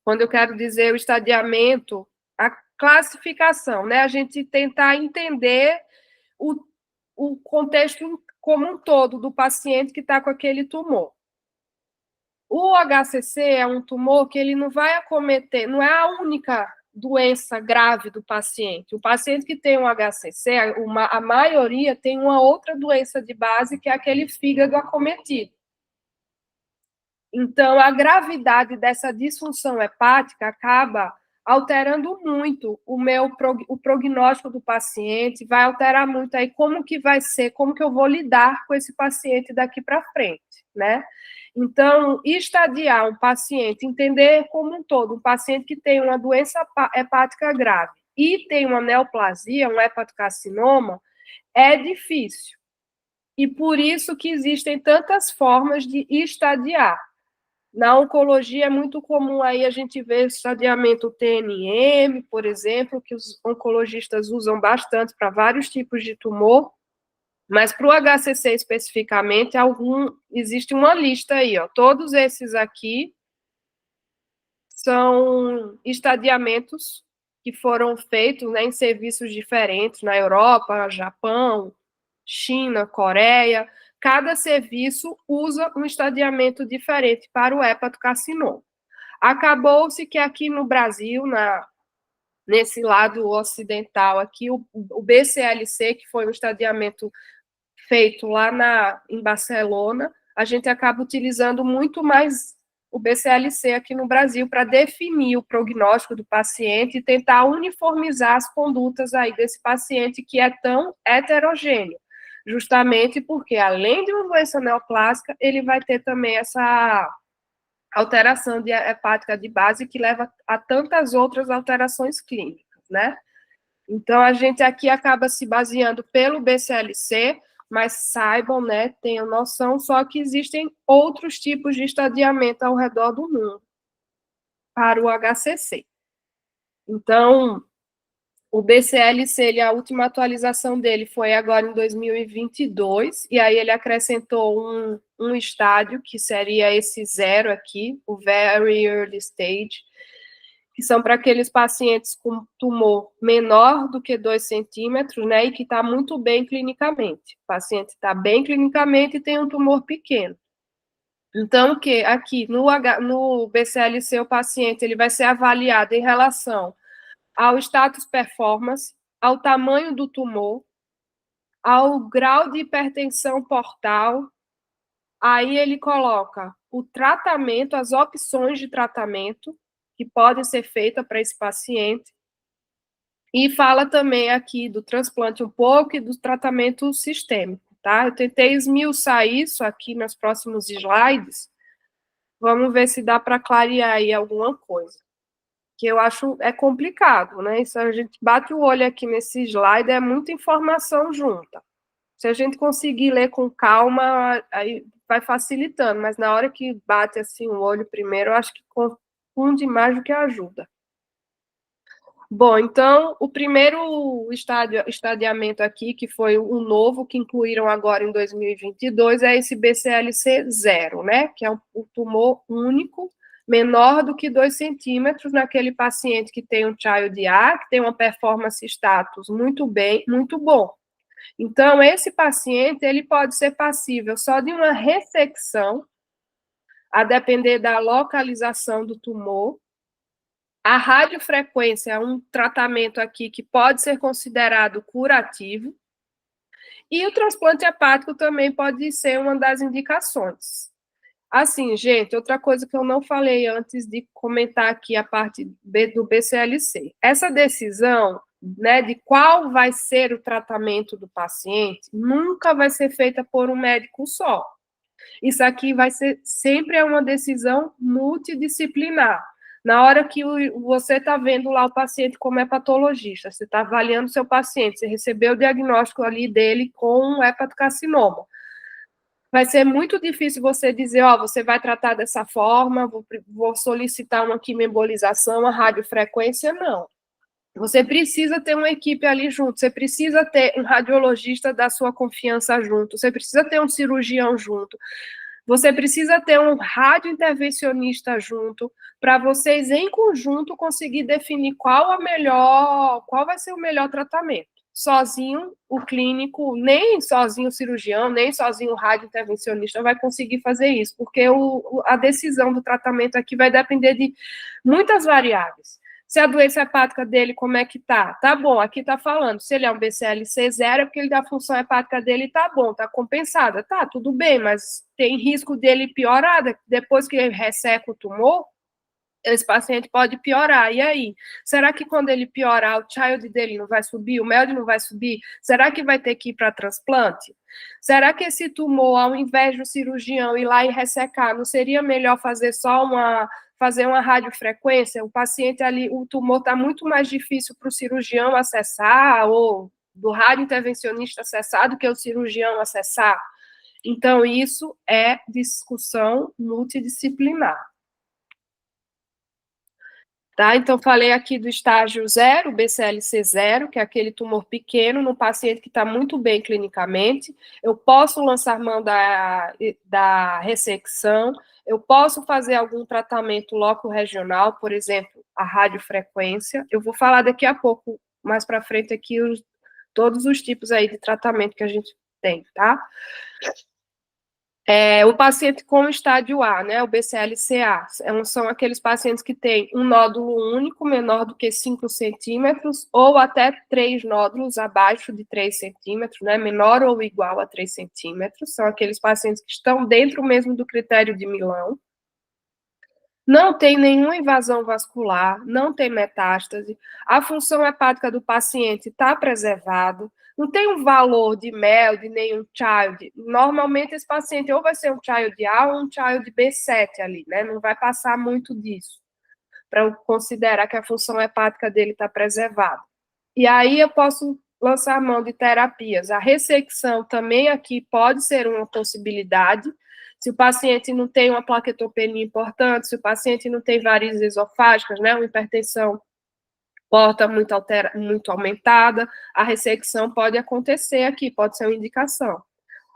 quando eu quero dizer o estadiamento, a classificação, né? A gente tentar entender o contexto como um todo do paciente que está com aquele tumor. O HCC é um tumor que ele não vai acometer, não é a única doença grave do paciente. O paciente que tem um HCC, a maioria tem uma outra doença de base, que é aquele fígado acometido. Então, a gravidade dessa disfunção hepática acaba alterando muito o prognóstico do paciente, vai alterar muito aí como que vai ser, como que eu vou lidar com esse paciente daqui para frente, né? Então, estadiar um paciente, entender como um todo, um paciente que tem uma doença hepática grave e tem uma neoplasia, um hepatocarcinoma, é difícil. E por isso que existem tantas formas de estadiar. Na oncologia é muito comum aí a gente ver estadiamento TNM, por exemplo, que os oncologistas usam bastante para vários tipos de tumor, mas para o HCC especificamente, existe uma lista aí, ó. Todos esses aqui são estadiamentos que foram feitos, né, em serviços diferentes na Europa, Japão, China, Coreia. Cada serviço usa um estadiamento diferente para o hepatocarcinoma. Acabou-se que aqui no Brasil, nesse lado ocidental aqui, o BCLC, que foi um estadiamento feito lá em Barcelona, a gente acaba utilizando muito mais o BCLC aqui no Brasil para definir o prognóstico do paciente e tentar uniformizar as condutas aí desse paciente que é tão heterogêneo, justamente porque, além de uma doença neoplásica, ele vai ter também essa alteração hepática de base que leva a tantas outras alterações clínicas, né? Então, a gente aqui acaba se baseando pelo BCLC, mas saibam, né, tenham noção, só que existem outros tipos de estadiamento ao redor do mundo para o HCC. Então, o BCLC, a última atualização dele foi agora em 2022, e aí ele acrescentou um estádio, que seria esse 0 aqui, o Very Early Stage, que são para aqueles pacientes com tumor menor do que 2 centímetros, né, e que está muito bem clinicamente. O paciente está bem clinicamente e tem um tumor pequeno. Então, que aqui no BCLC, o paciente ele vai ser avaliado em relação ao status performance, ao tamanho do tumor, ao grau de hipertensão portal. Aí ele coloca o tratamento, as opções de tratamento que podem ser feitas para esse paciente. E fala também aqui do transplante um pouco e do tratamento sistêmico, tá? Eu tentei esmiuçar isso aqui nos próximos slides. Vamos ver se dá para clarear aí alguma coisa. Que eu acho complicado, né? Isso a gente bate o olho aqui nesse slide, é muita informação junta. Se a gente conseguir ler com calma, aí vai facilitando, mas na hora que bate assim o olho primeiro, eu acho que confunde mais do que ajuda. Bom, então, o primeiro estadiamento aqui, que foi o novo, que incluíram agora em 2022, é esse BCLC-0, né? Que é um tumor único, menor do que 2 centímetros, naquele paciente que tem um Child-A, que tem uma performance status muito bom. Então, esse paciente, ele pode ser passível só de uma ressecção, a depender da localização do tumor. A radiofrequência é um tratamento aqui que pode ser considerado curativo. E o transplante hepático também pode ser uma das indicações. Assim, gente, outra coisa que eu não falei antes de comentar aqui a parte do BCLC. Essa decisão, né, de qual vai ser o tratamento do paciente, nunca vai ser feita por um médico só. Isso aqui vai ser sempre uma decisão multidisciplinar. Na hora que você está vendo lá o paciente como hepatologista, você está avaliando o seu paciente, você recebeu o diagnóstico ali dele com um hepatocarcinoma. Vai ser muito difícil você dizer, você vai tratar dessa forma, vou solicitar uma quimioembolização, uma radiofrequência, não. Você precisa ter uma equipe ali junto, você precisa ter um radiologista da sua confiança junto, você precisa ter um cirurgião junto, você precisa ter um radiointervencionista junto, para vocês, em conjunto, conseguir definir qual vai ser o melhor tratamento. Sozinho, o clínico, nem sozinho o cirurgião, nem sozinho o radiointervencionista vai conseguir fazer isso, porque a decisão do tratamento aqui vai depender de muitas variáveis. Se a doença hepática dele, como é que tá? Tá bom, aqui tá falando. Se ele é um BCLC-0, é porque a função hepática dele tá bom, tá compensada. Tá, tudo bem, mas tem risco dele piorar. Depois que ele resseca o tumor, esse paciente pode piorar. E aí? Será que quando ele piorar, o child dele não vai subir? O MELD não vai subir? Será que vai ter que ir para transplante? Será que esse tumor, ao invés do cirurgião ir lá e ressecar, não seria melhor fazer só fazer uma radiofrequência? O paciente ali, o tumor está muito mais difícil para o cirurgião acessar, ou do radiointervencionista acessar, do que o cirurgião acessar. Então, isso é discussão multidisciplinar. Tá? Então, falei aqui do estágio 0, BCLC-0, que é aquele tumor pequeno, no paciente que está muito bem clinicamente. Eu posso lançar mão da ressecção, eu posso fazer algum tratamento loco-regional, por exemplo, a radiofrequência. Eu vou falar daqui a pouco, mais para frente aqui, todos os tipos aí de tratamento que a gente tem, tá? O paciente com estádio A, né, o BCLC-A, são aqueles pacientes que têm um nódulo único, menor do que 5 centímetros, ou até 3 nódulos abaixo de 3 centímetros, né, menor ou igual a 3 centímetros, são aqueles pacientes que estão dentro mesmo do critério de Milão. Não tem nenhuma invasão vascular, não tem metástase, a função hepática do paciente está preservada, não tem um valor de MELD, nem um child. Normalmente, esse paciente ou vai ser um child A ou um child B7 ali, né? Não vai passar muito disso, para eu considerar que a função hepática dele está preservada. E aí eu posso lançar mão de terapias. A ressecção também aqui pode ser uma possibilidade. Se o paciente não tem uma plaquetopenia importante, se o paciente não tem varizes esofágicas, né, uma hipertensão porta muito aumentada, a ressecção pode acontecer aqui, pode ser uma indicação.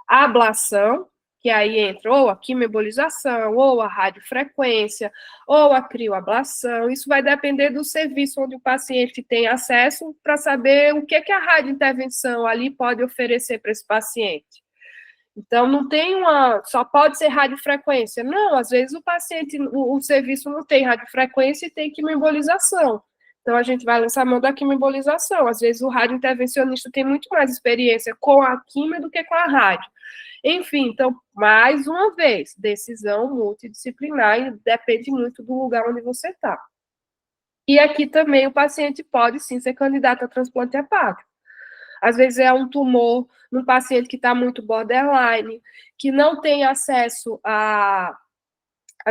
A ablação, que aí entra ou a quimioembolização, ou a radiofrequência, ou a crioablação, isso vai depender do serviço onde o paciente tem acesso para saber o que a radiointervenção ali pode oferecer para esse paciente. Então, não tem só pode ser radiofrequência. Não, às vezes o paciente, o serviço não tem radiofrequência e tem quimioembolização. Então, a gente vai lançar mão da quimioembolização. Às vezes, o radiointervencionista tem muito mais experiência com a quimio do que com a rádio. Enfim, então, mais uma vez, decisão multidisciplinar e depende muito do lugar onde você está. E aqui também o paciente pode, sim, ser candidato a transplante hepático. Às vezes é um tumor num paciente que está muito borderline, que não tem acesso a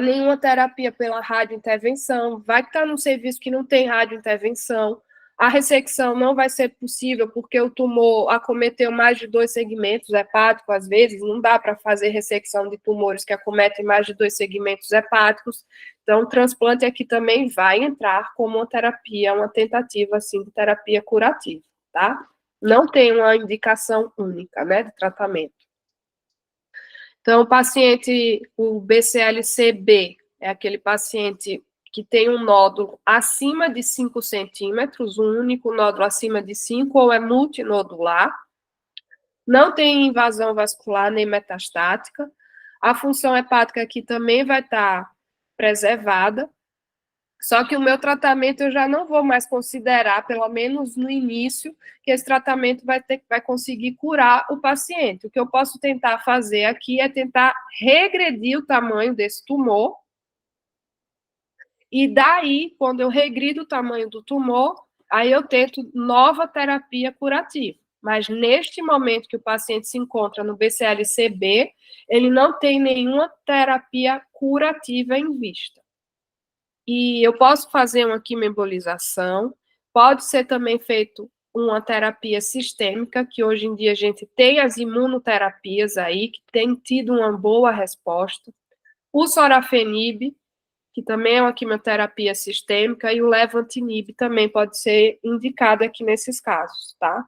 nenhuma terapia pela radiointervenção, vai que está num serviço que não tem radiointervenção, a ressecção não vai ser possível porque o tumor acometeu mais de 2 segmentos hepáticos, às vezes, não dá para fazer ressecção de tumores que acometem mais de 2 segmentos hepáticos, então o transplante aqui também vai entrar como uma terapia, uma tentativa, assim, de terapia curativa, tá? Não tem uma indicação única, né, de tratamento. Então, o paciente, o BCLC-B, é aquele paciente que tem um nódulo acima de 5 centímetros, um único nódulo acima de 5, ou é multinodular, não tem invasão vascular nem metastática, a função hepática aqui também vai estar preservada, só que o meu tratamento eu já não vou mais considerar, pelo menos no início, que esse tratamento vai conseguir curar o paciente. O que eu posso tentar fazer aqui é tentar regredir o tamanho desse tumor, e daí, quando eu regrido o tamanho do tumor, aí eu tento nova terapia curativa. Mas neste momento que o paciente se encontra no BCLC-B, ele não tem nenhuma terapia curativa em vista. E eu posso fazer uma quimioembolização, pode ser também feito uma terapia sistêmica, que hoje em dia a gente tem as imunoterapias aí, que tem tido uma boa resposta. O sorafenib, que também é uma quimioterapia sistêmica, e o levantinib também pode ser indicado aqui nesses casos, tá?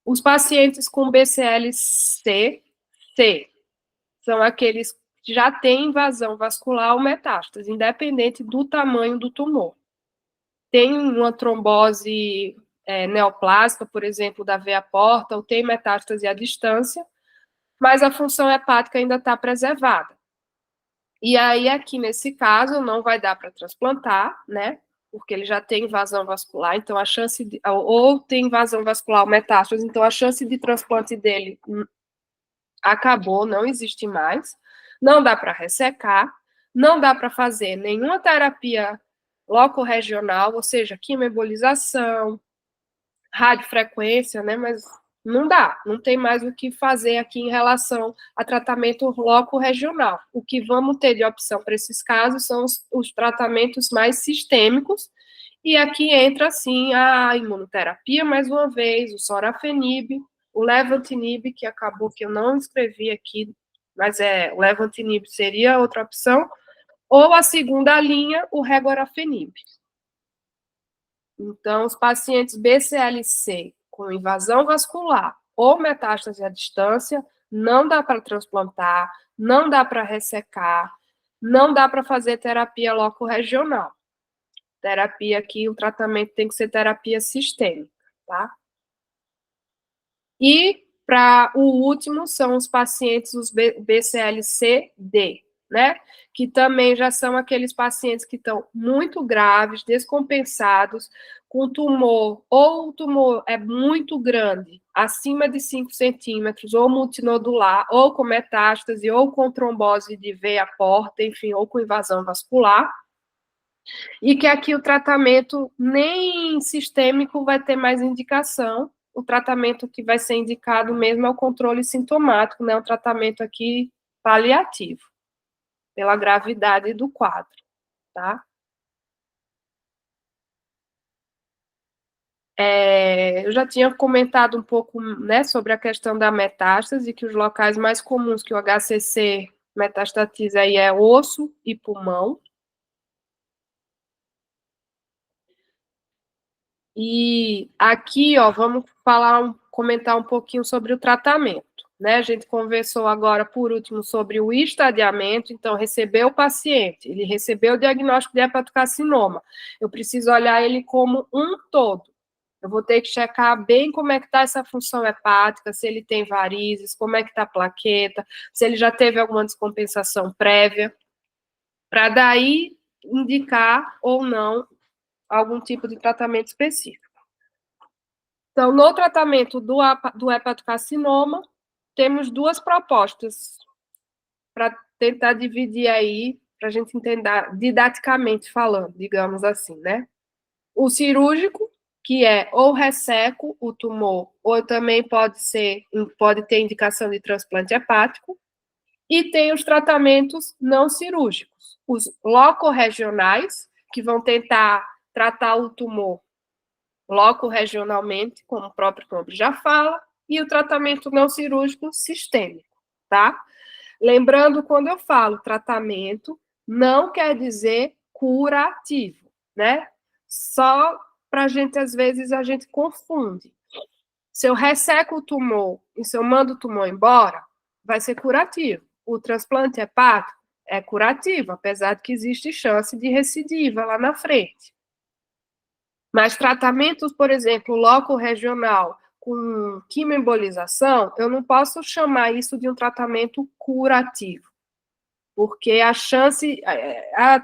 Os pacientes com BCLC-C são aqueles que já têm invasão vascular ou metástase, independente do tamanho do tumor. Tem uma trombose neoplásica, por exemplo, da veia porta, ou tem metástase à distância, mas a função hepática ainda está preservada. E aí, aqui nesse caso, não vai dar para transplantar, né? Porque ele já tem invasão vascular, então a chance de, ou tem invasão vascular ou metástase, então a chance de transplante dele acabou, não existe mais. Não dá para ressecar, não dá para fazer nenhuma terapia locorregional, ou seja, quimioembolização, radiofrequência, né? Mas não dá, não tem mais o que fazer aqui em relação a tratamento locorregional. O que vamos ter de opção para esses casos são os tratamentos mais sistêmicos, e aqui entra, sim, a imunoterapia, mais uma vez, o sorafenib, o levantinib, que acabou que eu não escrevi aqui, mas o levantinib seria outra opção, ou a segunda linha, o regorafenib. Então, os pacientes BCLC com invasão vascular ou metástase à distância, não dá para transplantar, não dá para ressecar, não dá para fazer terapia locorregional. Terapia aqui, o tratamento tem que ser terapia sistêmica, tá? E para o último são os pacientes, os BCLC-D, né? Que também já são aqueles pacientes que estão muito graves, descompensados, com tumor, ou o tumor é muito grande, acima de 5 centímetros, ou multinodular, ou com metástase, ou com trombose de veia porta, enfim, ou com invasão vascular, e que aqui o tratamento nem sistêmico vai ter mais indicação, o tratamento que vai ser indicado mesmo é o controle sintomático, né? O tratamento aqui paliativo, pela gravidade do quadro, tá? Eu já tinha comentado um pouco, né, sobre a questão da metástase, que os locais mais comuns que o HCC metastatiza aí é osso e pulmão. E aqui, ó, vamos comentar um pouquinho sobre o tratamento, né? A gente conversou agora, por último, sobre o estadiamento, então, recebeu o paciente, ele recebeu o diagnóstico de hepatocarcinoma, eu preciso olhar ele como um todo. Eu vou ter que checar bem como é que está essa função hepática, se ele tem varizes, como é que está a plaqueta, se ele já teve alguma descompensação prévia, para daí indicar ou não algum tipo de tratamento específico. Então, no tratamento do hepatocarcinoma, temos duas propostas para tentar dividir aí, para a gente entender didaticamente falando, digamos assim, né? O cirúrgico, que é ou resseco o tumor, ou também pode ter indicação de transplante hepático, e tem os tratamentos não cirúrgicos, os locorregionais, que vão tentar tratar o tumor locorregionalmente, como o próprio nome já fala, e o tratamento não cirúrgico sistêmico, tá? Lembrando, quando eu falo tratamento, não quer dizer curativo, né? Só para a gente, às vezes, a gente confunde. Se eu resseco o tumor e se eu mando o tumor embora, vai ser curativo. O transplante hepático é curativo, apesar de que existe chance de recidiva lá na frente. Mas tratamentos, por exemplo, loco-regional com quimioembolização, eu não posso chamar isso de um tratamento curativo, porque a chance...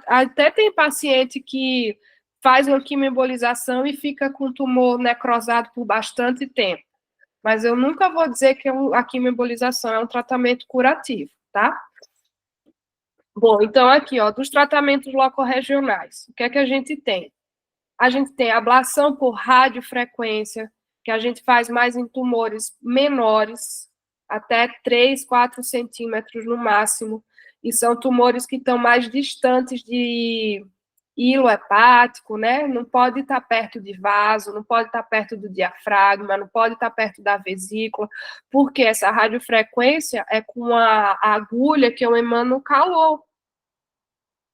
Até tem paciente que faz uma quimioembolização e fica com o tumor necrosado por bastante tempo, mas eu nunca vou dizer que a quimioembolização é um tratamento curativo, tá? Bom, então aqui, ó, dos tratamentos locorregionais, o que é que a gente tem? A gente tem ablação por radiofrequência, que a gente faz mais em tumores menores, até 3, 4 centímetros no máximo, e são tumores que estão mais distantes de hilo hepático, né? Não pode estar perto de vaso, não pode estar perto do diafragma, não pode estar perto da vesícula, porque essa radiofrequência é com a agulha que eu emano calor,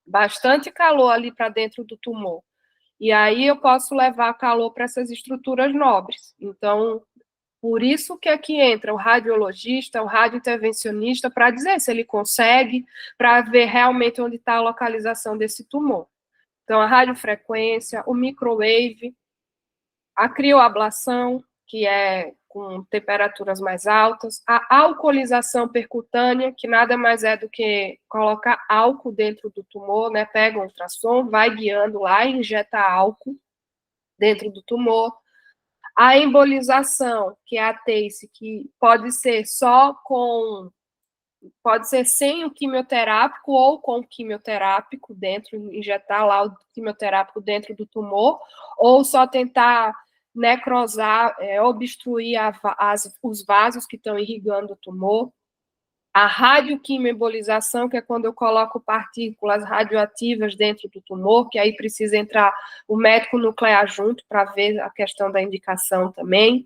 bastante calor ali para dentro do tumor. E aí eu posso levar calor para essas estruturas nobres. Então, por isso que aqui entra o radiologista, o radiointervencionista, para dizer se ele consegue, para ver realmente onde está a localização desse tumor. Então, a radiofrequência, o microwave, a crioablação, que é com temperaturas mais altas, a alcoolização percutânea, que nada mais é do que colocar álcool dentro do tumor, né? Pega um ultrassom, vai guiando lá e injeta álcool dentro do tumor. A embolização, que é a TACE, que pode ser pode ser sem o quimioterápico ou com o quimioterápico dentro, injetar lá o quimioterápico dentro do tumor, ou só tentar necrosar, obstruir os vasos que estão irrigando o tumor. A radioquimioembolização, que é quando eu coloco partículas radioativas dentro do tumor, que aí precisa entrar o médico nuclear junto para ver a questão da indicação também.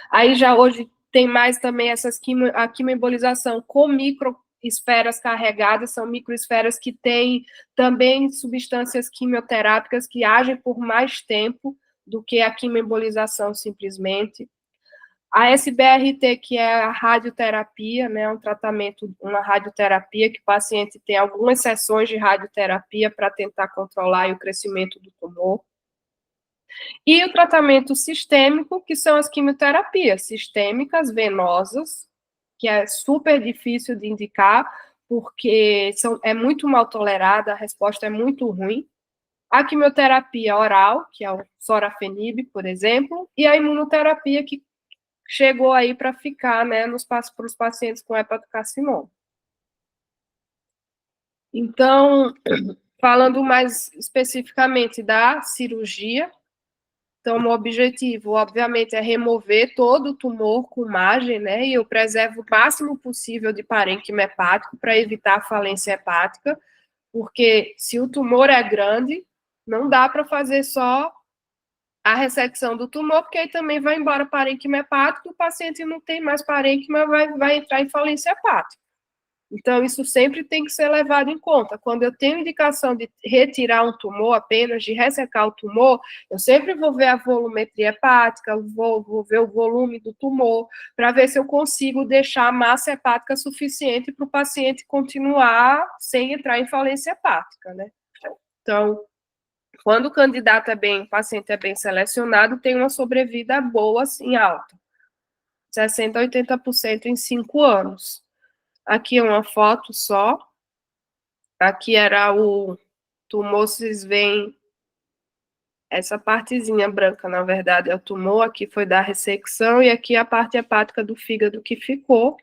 Aí já hoje tem mais também a quimioembolização com microesferas carregadas, são microesferas que têm também substâncias quimioterápicas que agem por mais tempo do que a quimioembolização simplesmente. A SBRT, que é a radioterapia, né, um tratamento, uma radioterapia, que o paciente tem algumas sessões de radioterapia para tentar controlar o crescimento do tumor. E o tratamento sistêmico, que são as quimioterapias sistêmicas venosas, que é super difícil de indicar, porque é muito mal tolerada, a resposta é muito ruim. A quimioterapia oral, que é o sorafenib, por exemplo, e a imunoterapia, que chegou aí para ficar, né, para os pacientes com hepatocarcinoma. Então, falando mais especificamente da cirurgia, então, o objetivo, obviamente, é remover todo o tumor com margem, né? E eu preservo o máximo possível de parênquima hepático para evitar a falência hepática, porque se o tumor é grande, não dá para fazer só a ressecção do tumor, porque aí também vai embora parênquima hepático, o paciente não tem mais parênquima, vai entrar em falência hepática. Então, isso sempre tem que ser levado em conta. Quando eu tenho indicação de retirar um tumor apenas, de ressecar o tumor, eu sempre vou ver a volumetria hepática, vou ver o volume do tumor, para ver se eu consigo deixar a massa hepática suficiente para o paciente continuar sem entrar em falência hepática, né? Então, quando o paciente é bem selecionado, tem uma sobrevida boa, assim, alta. 60% a 80% em 5 anos. Aqui é uma foto só. Aqui era tumor, vocês veem essa partezinha branca, na verdade, é o tumor, aqui foi da ressecção, e aqui a parte hepática do fígado que ficou.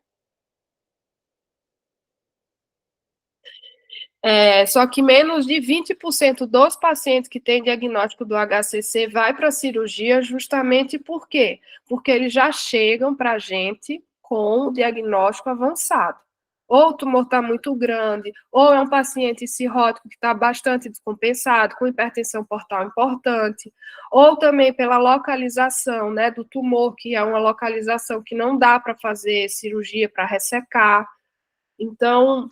Só que menos de 20% dos pacientes que têm diagnóstico do HCC vai para a cirurgia justamente por quê? Porque eles já chegam para a gente com o diagnóstico avançado. Ou o tumor está muito grande, ou é um paciente cirrótico que está bastante descompensado, com hipertensão portal importante, ou também pela localização, né, do tumor, que é uma localização que não dá para fazer cirurgia para ressecar. Então,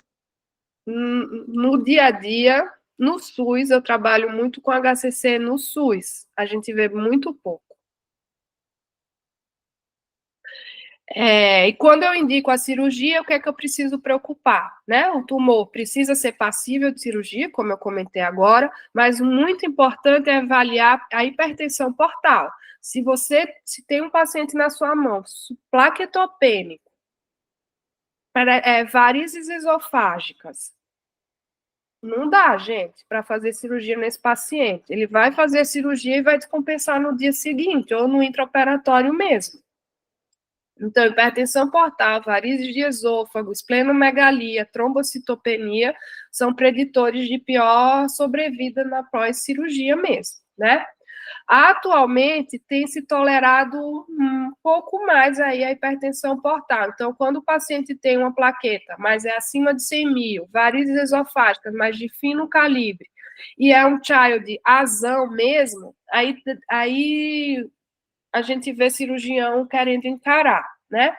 no dia a dia, no SUS, eu trabalho muito com HCC no SUS. A gente vê muito pouco. E quando eu indico a cirurgia, o que é que eu preciso preocupar? Né? O tumor precisa ser passível de cirurgia, como eu comentei agora, mas o muito importante é avaliar a hipertensão portal. Se tem um paciente na sua mão, plaquetopênico, varizes esofágicas, não dá, gente, para fazer cirurgia nesse paciente. Ele vai fazer cirurgia e vai descompensar no dia seguinte, ou no intraoperatório mesmo. Então, hipertensão portal, varizes de esôfago, esplenomegalia, trombocitopenia são preditores de pior sobrevida na pós-cirurgia mesmo, né? Atualmente, tem se tolerado um pouco mais aí a hipertensão portal. Então, quando o paciente tem uma plaqueta, mas é acima de 100 mil, varizes esofágicas, mas de fino calibre, e é um child azão mesmo, aí a gente vê cirurgião querendo encarar, né?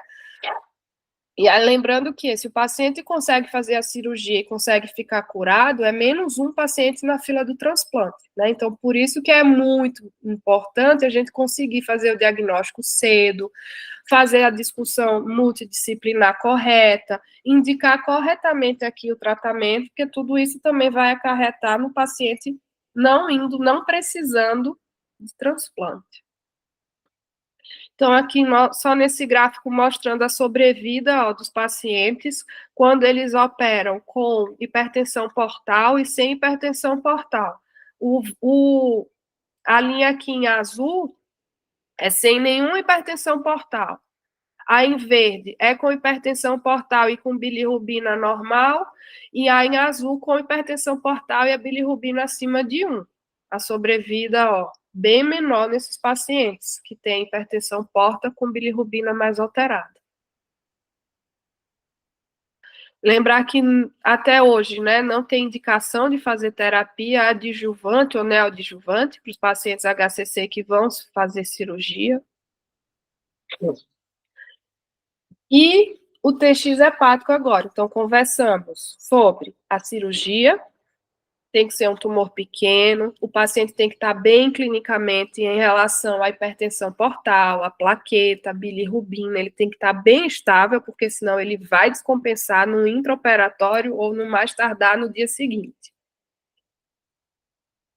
E aí, lembrando que se o paciente consegue fazer a cirurgia e consegue ficar curado, é menos um paciente na fila do transplante, né? Então, por isso que é muito importante a gente conseguir fazer o diagnóstico cedo, fazer a discussão multidisciplinar correta, indicar corretamente aqui o tratamento, porque tudo isso também vai acarretar no paciente não precisando de transplante. Então, aqui só nesse gráfico mostrando a sobrevida dos pacientes quando eles operam com hipertensão portal e sem hipertensão portal. A linha aqui em azul é sem nenhuma hipertensão portal. A em verde é com hipertensão portal e com bilirrubina normal, e a em azul com hipertensão portal e a bilirrubina acima de 1. A sobrevida, bem menor nesses pacientes que têm hipertensão porta com bilirrubina mais alterada. Lembrar que até hoje, né, não tem indicação de fazer terapia adjuvante ou neoadjuvante para os pacientes HCC que vão fazer cirurgia. E o TX hepático agora. Então, conversamos sobre a cirurgia, tem que ser um tumor pequeno, o paciente tem que estar bem clinicamente em relação à hipertensão portal, à plaqueta, à bilirrubina, ele tem que estar bem estável, porque senão ele vai descompensar no intraoperatório ou no mais tardar no dia seguinte.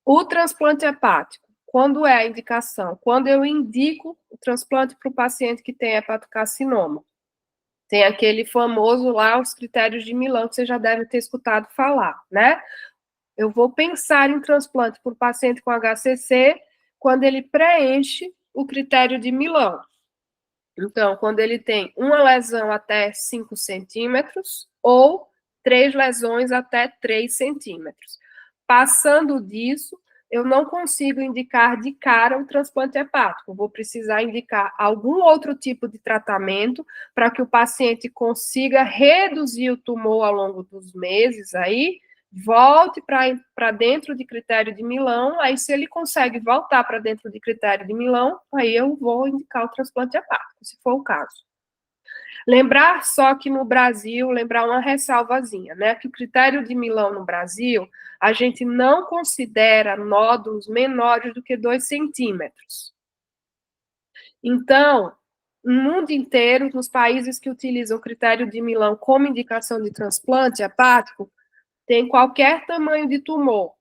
O transplante hepático, quando é a indicação? Quando eu indico o transplante para o paciente que tem hepatocarcinoma. Tem aquele famoso lá, os critérios de Milão, que você já deve ter escutado falar, né? Eu vou pensar em transplante por paciente com HCC quando ele preenche o critério de Milão. Então, quando ele tem uma lesão até 5 centímetros ou 3 lesões até 3 centímetros. Passando disso, eu não consigo indicar de cara um transplante hepático. Vou precisar indicar algum outro tipo de tratamento para que o paciente consiga reduzir o tumor ao longo dos meses aí, volte para dentro de critério de Milão, aí se ele consegue voltar para dentro de critério de Milão, aí eu vou indicar o transplante hepático, se for o caso. Lembrar só que no Brasil, lembrar uma ressalvazinha, né, que o critério de Milão no Brasil, a gente não considera nódulos menores do que 2 centímetros. Então, no mundo inteiro, nos países que utilizam o critério de Milão como indicação de transplante hepático, tem qualquer tamanho de tumor,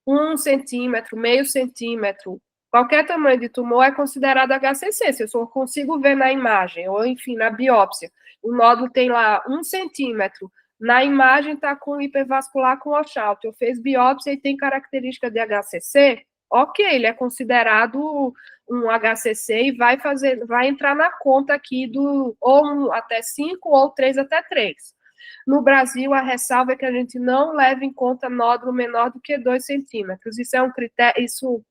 1 centímetro, meio centímetro, qualquer tamanho de tumor é considerado HCC, se eu só consigo ver na imagem, ou enfim, na biópsia. O nódulo tem lá 1 centímetro, Na imagem está com hipervascular com washout. Eu fiz biópsia e tem característica de HCC, ok, ele é considerado um HCC e vai entrar na conta aqui do ou 1 até 5 ou 3 até 3. No Brasil, a ressalva é que a gente não leva em conta nódulo menor do que 2 centímetros. Isso é um critério, isso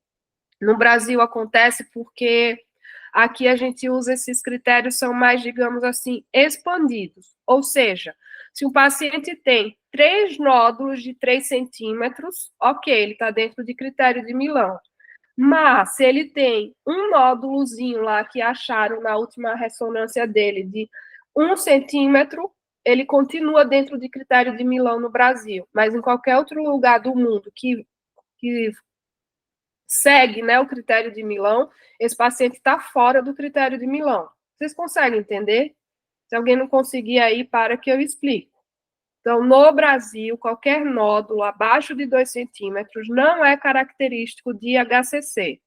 no Brasil acontece porque aqui a gente usa esses critérios, são mais, digamos assim, expandidos. Ou seja, se um paciente tem 3 nódulos de 3 centímetros, ok, ele está dentro de critério de Milão. Mas, se ele tem um nódulozinho lá que acharam na última ressonância dele de 1 centímetro, ele continua dentro de critério de Milão no Brasil. Mas em qualquer outro lugar do mundo que segue, né, o critério de Milão, esse paciente está fora do critério de Milão. Vocês conseguem entender? Se alguém não conseguir aí, para que eu explico. Então, no Brasil, qualquer nódulo abaixo de 2 centímetros não é característico de HCC.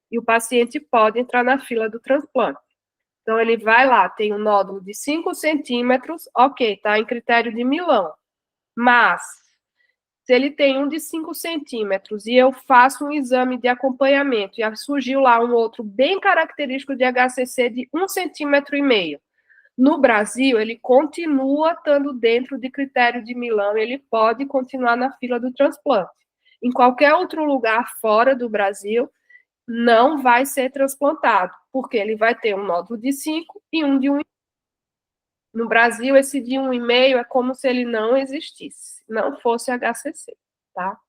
E o paciente pode entrar na fila do transplante. Então, ele vai lá, tem um nódulo de 5 centímetros, ok, está em critério de Milão. Mas, se ele tem um de 5 centímetros e eu faço um exame de acompanhamento e surgiu lá um outro bem característico de HCC de 1,5 centímetros, no Brasil, ele continua estando dentro de critério de Milão, ele pode continuar na fila do transplante. Em qualquer outro lugar fora do Brasil, não vai ser transplantado, porque ele vai ter um nódulo de 5 e um de 1,5. No Brasil, esse de 1,5 é como se ele não existisse, não fosse HCC, tá?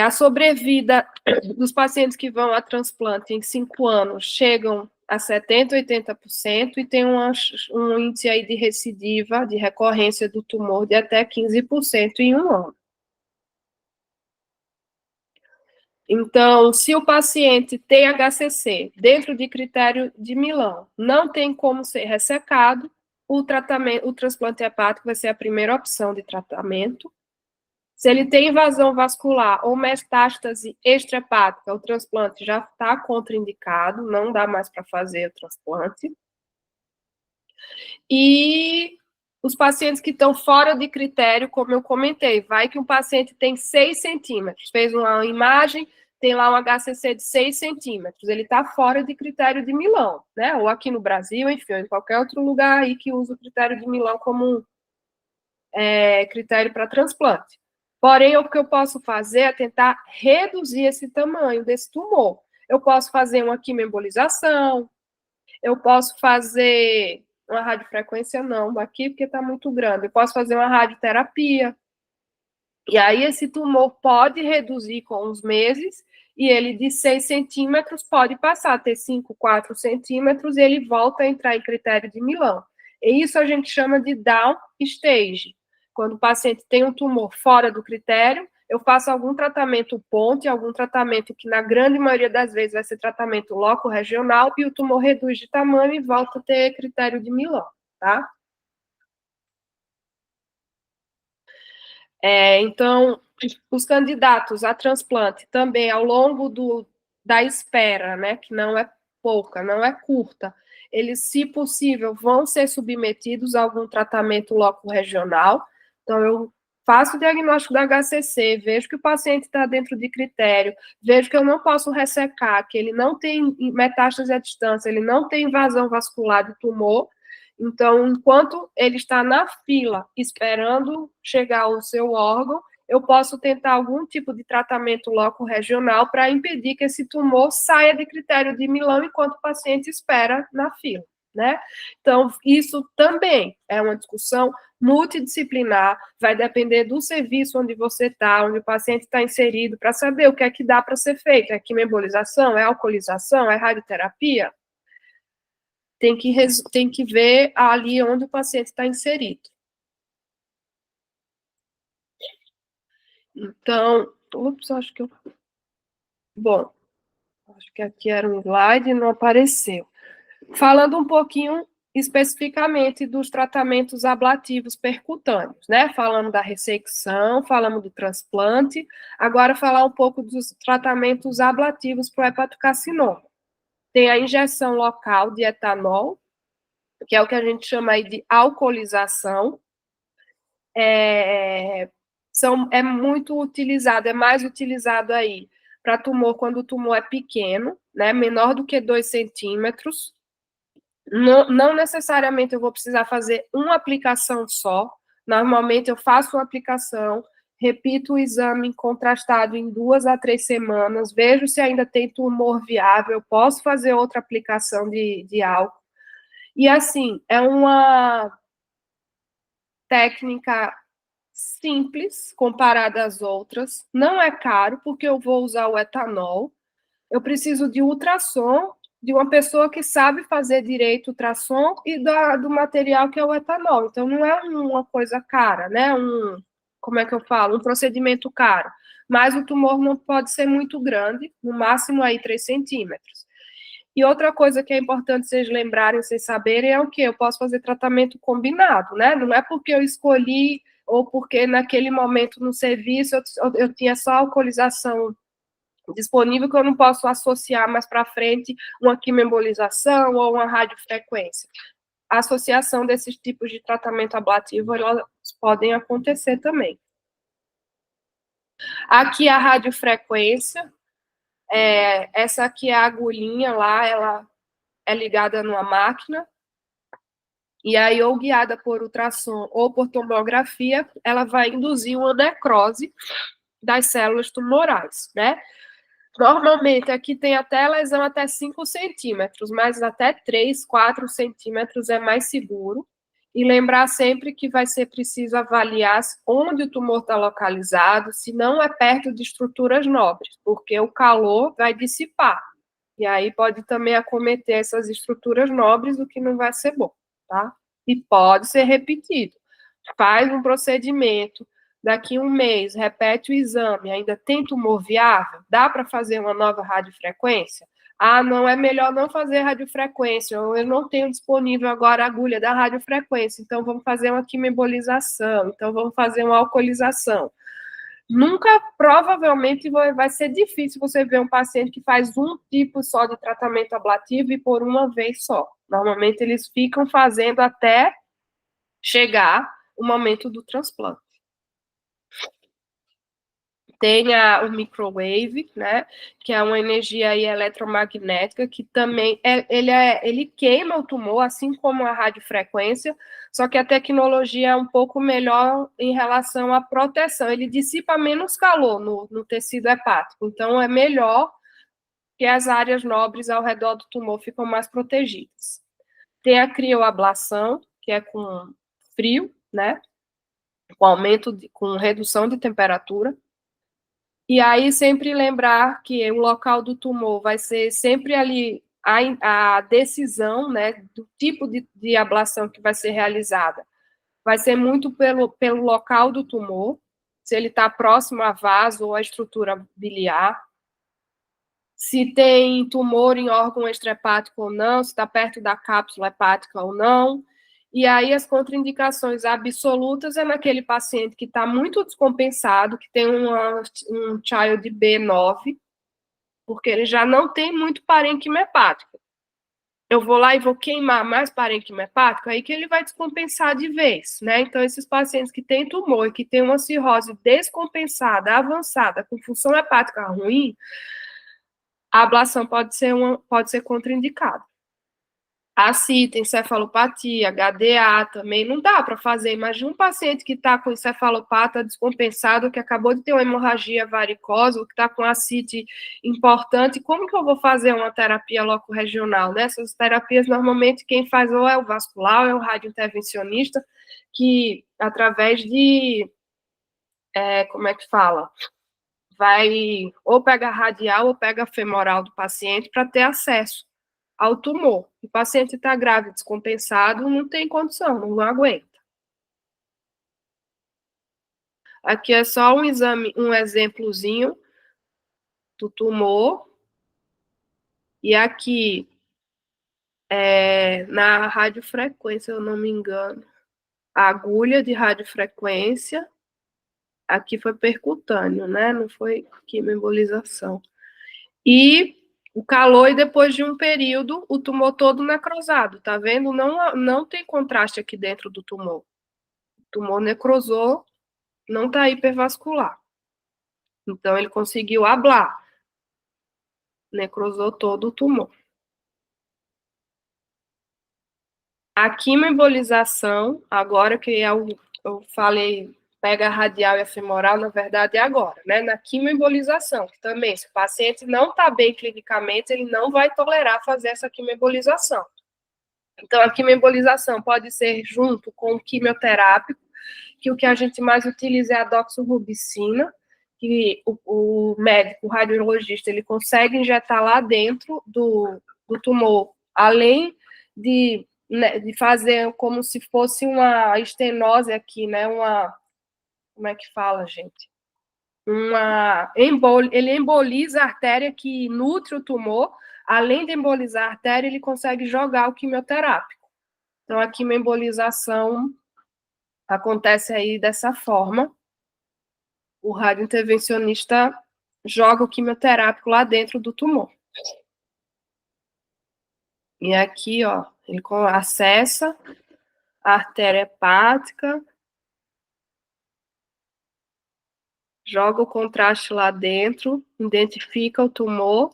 A sobrevida dos pacientes que vão a transplante em 5 anos chegam a 70%, 80% e tem um índice aí de recidiva, de recorrência do tumor de até 15% em 1 ano. Então, se o paciente tem HCC dentro de critério de Milão, não tem como ser ressecado, o transplante hepático vai ser a primeira opção de tratamento. Se ele tem invasão vascular ou metástase extrahepática, o transplante já está contraindicado, não dá mais para fazer o transplante. E os pacientes que estão fora de critério, como eu comentei, vai que um paciente tem 6 centímetros, fez uma imagem, tem lá um HCC de 6 centímetros, ele está fora de critério de Milão, né? Ou aqui no Brasil, enfim, em qualquer outro lugar aí que usa o critério de Milão como critério para transplante. Porém, o que eu posso fazer é tentar reduzir esse tamanho desse tumor. Eu posso fazer uma quimioembolização, eu posso fazer uma radiofrequência, não, aqui porque está muito grande. Eu posso fazer uma radioterapia. E aí esse tumor pode reduzir com os meses, e ele de 6 centímetros pode passar a ter 5, 4 centímetros, e ele volta a entrar em critério de Milão. E isso a gente chama de down stage. Quando o paciente tem um tumor fora do critério, eu faço algum tratamento ponte, algum tratamento que na grande maioria das vezes vai ser tratamento loco-regional, e o tumor reduz de tamanho e volta a ter critério de Milão, tá? Então, os candidatos a transplante também, ao longo da espera, né, que não é pouca, não é curta, eles, se possível, vão ser submetidos a algum tratamento loco-regional. Então, eu faço o diagnóstico da HCC, vejo que o paciente está dentro de critério, vejo que eu não posso ressecar, que ele não tem metástase à distância, ele não tem invasão vascular do tumor. Então, enquanto ele está na fila, esperando chegar o seu órgão, eu posso tentar algum tipo de tratamento loco-regional para impedir que esse tumor saia de critério de Milão enquanto o paciente espera na fila, né? Então, isso também é uma discussão multidisciplinar, vai depender do serviço onde você está, onde o paciente está inserido, para saber o que é que dá para ser feito. É quimioembolização? É alcoolização? É radioterapia? Tem que ver ali onde o paciente está inserido. Então, acho que eu... Bom, acho que aqui era um slide e não apareceu. Falando um pouquinho especificamente dos tratamentos ablativos percutâneos, né? Falando da ressecção, falamos do transplante, agora falar um pouco dos tratamentos ablativos para o hepatocarcinoma. Tem a injeção local de etanol, que é o que a gente chama aí de alcoolização. É muito utilizado, é mais utilizado aí para tumor quando o tumor é pequeno, né, menor do que 2 centímetros. Não necessariamente eu vou precisar fazer uma aplicação só. Normalmente eu faço uma aplicação, repito o exame contrastado em 2 a 3 semanas, vejo se ainda tem tumor viável, eu posso fazer outra aplicação de álcool. E assim, é uma técnica simples comparada às outras, não é caro, porque eu vou usar o etanol. Eu preciso de ultrassom, de uma pessoa que sabe fazer direito o ultrassom e do material que é o etanol. Então, não é uma coisa cara, né? Como é que eu falo? Um procedimento caro. Mas o tumor não pode ser muito grande, no máximo aí 3 centímetros. E outra coisa que é importante vocês lembrarem, vocês saberem, é o que? Eu posso fazer tratamento combinado, né? Não é porque eu escolhi ou porque naquele momento no serviço eu tinha só alcoolização disponível que eu não posso associar mais para frente uma quimioembolização ou uma radiofrequência. A associação desses tipos de tratamento ablativo, elas podem acontecer também. Aqui a radiofrequência, essa aqui é a agulhinha lá, ela é ligada numa máquina, e aí, ou guiada por ultrassom ou por tomografia, ela vai induzir uma necrose das células tumorais, né? Normalmente, aqui tem até lesão até 5 centímetros, mas até 3, 4 centímetros é mais seguro. E lembrar sempre que vai ser preciso avaliar onde o tumor está localizado, se não é perto de estruturas nobres, porque o calor vai dissipar. E aí pode também acometer essas estruturas nobres, o que não vai ser bom, tá? E pode ser repetido. Faz um procedimento, daqui a um mês, repete o exame, ainda tem tumor viável? Dá para fazer uma nova radiofrequência? Ah, não, é melhor não fazer radiofrequência, eu não tenho disponível agora a agulha da radiofrequência, então vamos fazer uma quimioembolização, então vamos fazer uma alcoolização. Nunca, provavelmente, vai ser difícil você ver um paciente que faz um tipo só de tratamento ablativo e por uma vez só. Normalmente, eles ficam fazendo até chegar o momento do transplante. Tem o microwave, né, que é uma energia aí eletromagnética que também ele queima o tumor, assim como a radiofrequência, só que a tecnologia é um pouco melhor em relação à proteção. Ele dissipa menos calor no tecido hepático, então é melhor que as áreas nobres ao redor do tumor ficam mais protegidas. Tem a crioablação, que é com frio, né, com redução de temperatura. E aí sempre lembrar que o local do tumor vai ser sempre ali a decisão, né, do tipo de ablação que vai ser realizada. Vai ser muito pelo local do tumor, se ele está próximo a vaso ou a estrutura biliar, se tem tumor em órgão extrahepático ou não, se está perto da cápsula hepática ou não. E aí as contraindicações absolutas é naquele paciente que está muito descompensado, que tem um child B9, porque ele já não tem muito parênquima hepático. Eu vou lá e vou queimar mais parênquima hepático, aí que ele vai descompensar de vez, né? Então, esses pacientes que têm tumor e que têm uma cirrose descompensada, avançada, com função hepática ruim, a ablação pode ser contraindicada. Ascita, encefalopatia, HDA também não dá para fazer. Imagina um paciente que está com encefalopata descompensado, que acabou de ter uma hemorragia varicosa, que está com ascite importante, como que eu vou fazer uma terapia loco-regional? Né? Essas terapias, normalmente, quem faz ou é o vascular ou é o radiointervencionista, que através de, como é que fala? Vai ou pega radial ou pega femoral do paciente para ter acesso ao tumor. O paciente está grávido, descompensado, não tem condição, não aguenta. Aqui é só um exame, um exemplozinho do tumor. E aqui, na radiofrequência, se eu não me engano, a agulha de radiofrequência. Aqui foi percutâneo, né? Não foi quimioembolização. E O calor e depois de um período, o tumor todo necrosado, tá vendo? Não tem contraste aqui dentro do tumor. O tumor necrosou, não tá hipervascular. Então, ele conseguiu ablar. Necrosou todo o tumor. A quimioembolização, agora que eu falei, pega a radial e a femoral, na verdade é agora, né? Na quimioembolização, que também, se o paciente não está bem clinicamente, ele não vai tolerar fazer essa quimioembolização. Então, a quimioembolização pode ser junto com o quimioterápico, que o que a gente mais utiliza é a doxorubicina, que o médico, o radiologista, ele consegue injetar lá dentro do tumor, além de, né, de fazer como se fosse uma estenose aqui, né, como é que fala, gente? Ele emboliza a artéria que nutre o tumor, além de embolizar a artéria, ele consegue jogar o quimioterápico. Então, a quimioembolização acontece aí dessa forma. O radiointervencionista joga o quimioterápico lá dentro do tumor. E aqui, ó, ele acessa a artéria hepática, joga o contraste lá dentro, identifica o tumor.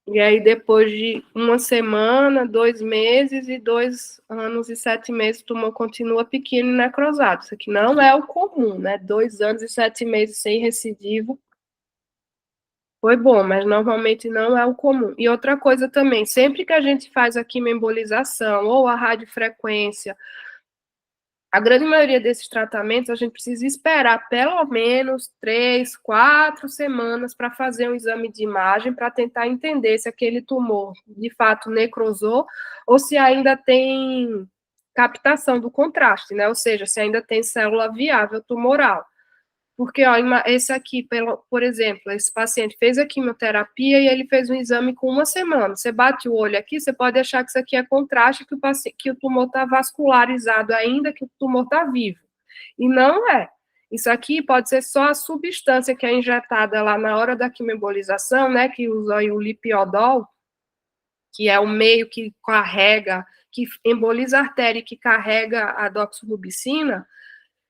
E aí, depois de 1 semana, 2 meses e 2 anos e 7 meses, o tumor continua pequeno e necrosado. Isso aqui não é o comum, né? 2 anos e 7 meses sem recidivo. Foi bom, mas normalmente não é o comum. E outra coisa também, sempre que a gente faz a quimioembolização ou a radiofrequência, a grande maioria desses tratamentos a gente precisa esperar pelo menos 3, 4 semanas para fazer um exame de imagem para tentar entender se aquele tumor de fato necrosou ou se ainda tem captação do contraste, né? Ou seja, se ainda tem célula viável tumoral. Porque, ó, esse aqui, por exemplo, esse paciente fez a quimioterapia e ele fez um exame com 1 semana. Você bate o olho aqui, você pode achar que isso aqui é contraste, que o tumor está vascularizado ainda, que o tumor está vivo. E não é. Isso aqui pode ser só a substância que é injetada lá na hora da quimioembolização, né, que usa aí o lipiodol, que é o meio que carrega, que emboliza a artéria e que carrega a doxorubicina,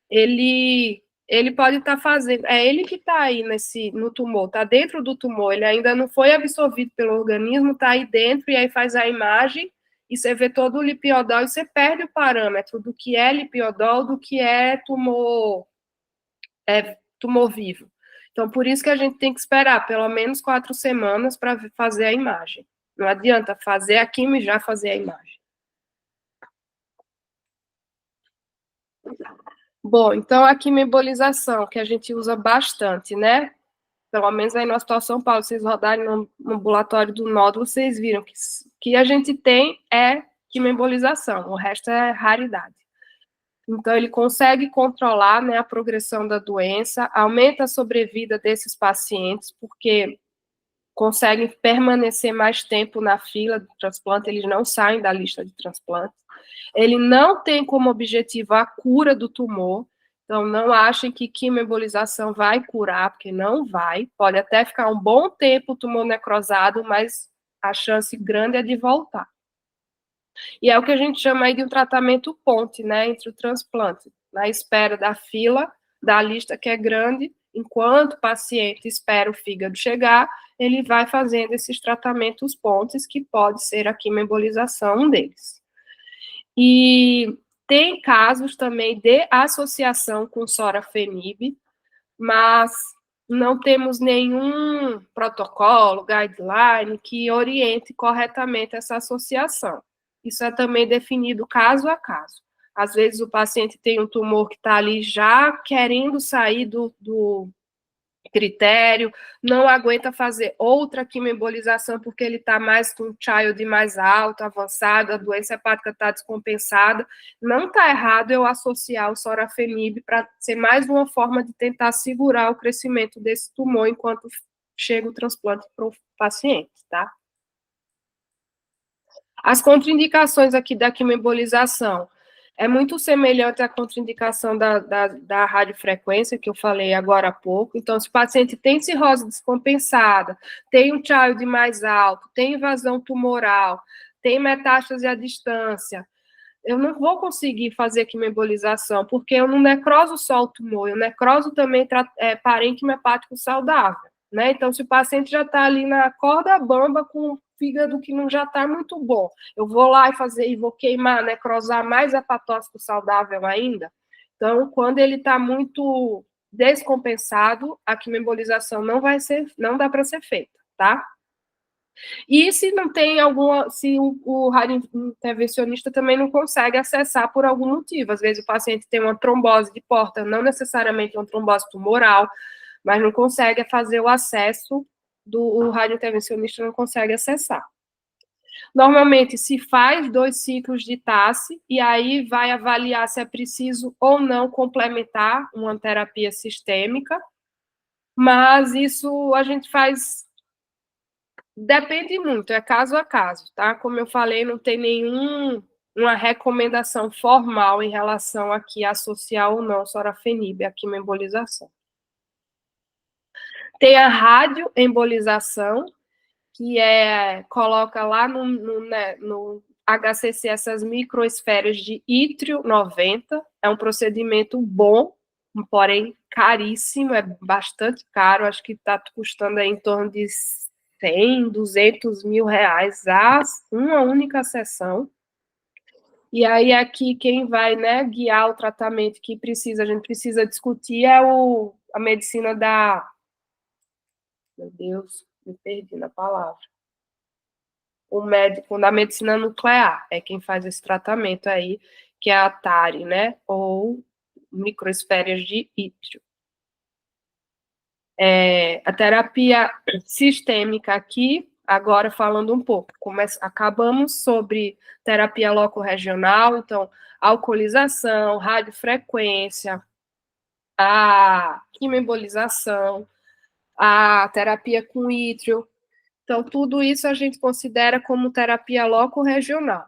ele pode estar fazendo, é ele que está aí no tumor, está dentro do tumor, ele ainda não foi absorvido pelo organismo, está aí dentro, e aí faz a imagem, e você vê todo o lipiodol, e você perde o parâmetro do que é lipiodol, do que é tumor vivo. Então, por isso que a gente tem que esperar pelo menos 4 semanas para fazer a imagem. Não adianta fazer a quimio e já fazer a imagem. Bom, então a quimioembolização, que a gente usa bastante, né? Pelo menos aí no Hospital São Paulo, vocês rodarem no ambulatório do nódulo, vocês viram que a gente tem é quimioembolização, o resto é raridade. Então, ele consegue controlar, né, a progressão da doença, aumenta a sobrevida desses pacientes, porque conseguem permanecer mais tempo na fila de transplante, eles não saem da lista de transplante. Ele não tem como objetivo a cura do tumor, então não achem que quimioembolização vai curar, porque não vai. Pode até ficar um bom tempo o tumor necrosado, mas a chance grande é de voltar. E é o que a gente chama aí de um tratamento ponte, né, entre o transplante, na espera da fila, da lista que é grande, enquanto o paciente espera o fígado chegar, ele vai fazendo esses tratamentos pontes, que pode ser a quimioembolização, um deles. E tem casos também de associação com sorafenib, mas não temos nenhum protocolo, guideline, que oriente corretamente essa associação. Isso é também definido caso a caso. Às vezes o paciente tem um tumor que está ali já querendo sair do critério, não aguenta fazer outra quimioembolização porque ele está mais com o child mais alto, avançado, a doença hepática está descompensada. Não está errado eu associar o sorafenib para ser mais uma forma de tentar segurar o crescimento desse tumor enquanto chega o transplante para o paciente, tá? As contraindicações aqui da quimioembolização. É muito semelhante à contraindicação da radiofrequência, que eu falei agora há pouco. Então, se o paciente tem cirrose descompensada, tem um child mais alto, tem invasão tumoral, tem metástase à distância, eu não vou conseguir fazer quimioembolização, porque eu não necroso só o tumor, eu necroso também parênquima hepático saudável, né? Então, se o paciente já está ali na corda bamba com o fígado que não já está muito bom, eu vou lá e vou queimar, necrosar mais hepatócito saudável ainda. Então, quando ele está muito descompensado, a quimioembolização não dá para ser feita, tá? E se não tem se o radiointervencionista também não consegue acessar por algum motivo, às vezes o paciente tem uma trombose de porta, não necessariamente uma trombose tumoral, mas não consegue fazer o acesso, o radiointervencionista não consegue acessar. Normalmente se faz 2 ciclos de TACE e aí vai avaliar se é preciso ou não complementar uma terapia sistêmica, mas isso a gente faz. Depende muito, é caso a caso, tá? Como eu falei, não tem uma recomendação formal em relação a que associar ou não sorafenib à quimioembolização. Tem a radioembolização, que coloca lá no HCC essas microesferas de ítrio 90, é um procedimento bom, porém caríssimo, é bastante caro, acho que está custando aí em torno de 100, 200 mil reais uma única sessão. E aí aqui quem vai, né, guiar o tratamento que a gente precisa discutir é a medicina meu Deus, me perdi na palavra. O médico da medicina nuclear é quem faz esse tratamento aí, que é a TARI, né, ou microesferas de ítrio. A terapia sistêmica aqui, agora falando um pouco, acabamos sobre terapia locorregional, então, alcoolização, radiofrequência, a quimioembolização, a terapia com ítrio. Então, tudo isso a gente considera como terapia locorregional.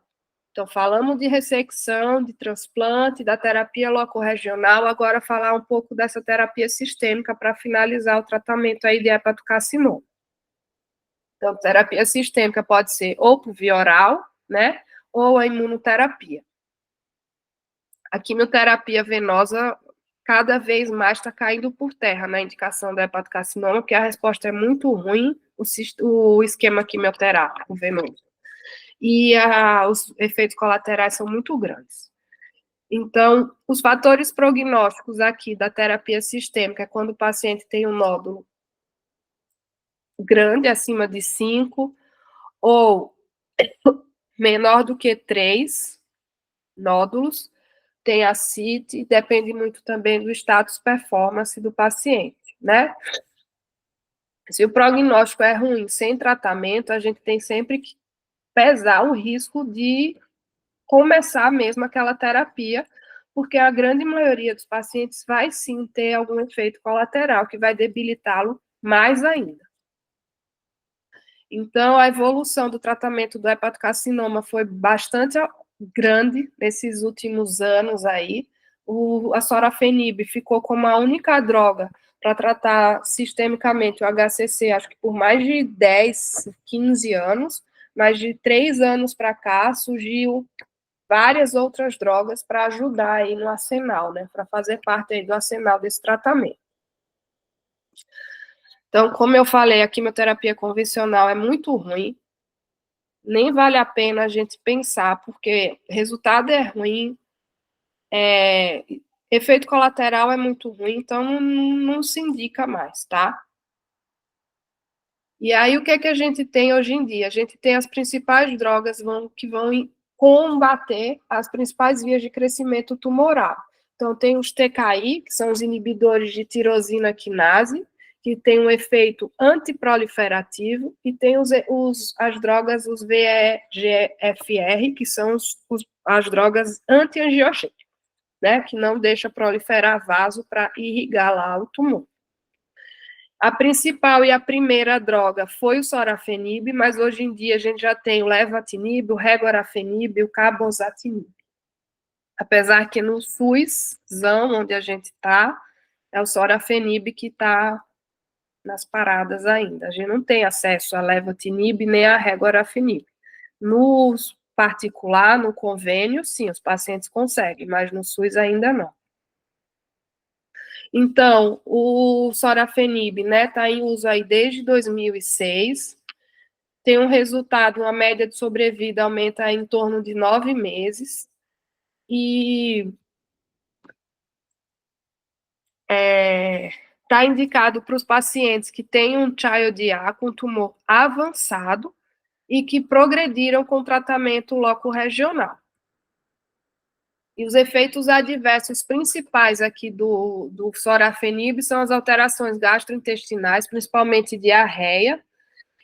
Então, falamos de ressecção, de transplante, da terapia locorregional, agora falar um pouco dessa terapia sistêmica para finalizar o tratamento aí de hepatocarcinoma. Então, terapia sistêmica pode ser ou por via oral, né, ou a imunoterapia. A quimioterapia venosa cada vez mais está caindo por terra na indicação da hepatocarcinoma, porque a resposta é muito ruim, o esquema quimioterápico venoso. E os efeitos colaterais são muito grandes. Então, os fatores prognósticos aqui da terapia sistêmica é quando o paciente tem um nódulo grande, acima de 5, ou menor do que 3 nódulos, tem a CIT, depende muito também do status performance do paciente, né? Se o prognóstico é ruim sem tratamento, a gente tem sempre que pesar o risco de começar mesmo aquela terapia, porque a grande maioria dos pacientes vai sim ter algum efeito colateral que vai debilitá-lo mais ainda. Então, a evolução do tratamento do hepatocarcinoma foi bastante grande nesses últimos anos aí. A sorafenib ficou como a única droga para tratar sistemicamente o HCC, acho que por mais de 10, 15 anos, mas de 3 anos para cá surgiu várias outras drogas para ajudar aí no arsenal, né, para fazer parte aí do arsenal desse tratamento. Então, como eu falei, a quimioterapia convencional é muito ruim, nem vale a pena a gente pensar, porque resultado é ruim, efeito colateral é muito ruim, então não se indica mais, tá? E aí, o que é que a gente tem hoje em dia? A gente tem as principais drogas que vão combater as principais vias de crescimento tumoral. Então, tem os TKI, que são os inibidores de tirosina quinase, que tem um efeito antiproliferativo, e tem as drogas, os VEGFR, que são as drogas antiangiogênicas, né, que não deixa proliferar vaso para irrigar lá o tumor. A principal e a primeira droga foi o sorafenib, mas hoje em dia a gente já tem o levatinib, o regorafenib e o cabozantinib. Apesar que no SUSzão, onde a gente está, é o sorafenib que está nas paradas ainda. A gente não tem acesso à levotinib nem à regorafenib. No particular, no convênio, sim, os pacientes conseguem, mas no SUS ainda não. Então, o sorafenib, né, está em uso aí desde 2006, tem um resultado, uma média de sobrevida aumenta em torno de 9 meses, e está indicado para os pacientes que têm um Child-A com tumor avançado e que progrediram com tratamento loco-regional. E os efeitos adversos principais aqui do sorafenib são as alterações gastrointestinais, principalmente diarreia,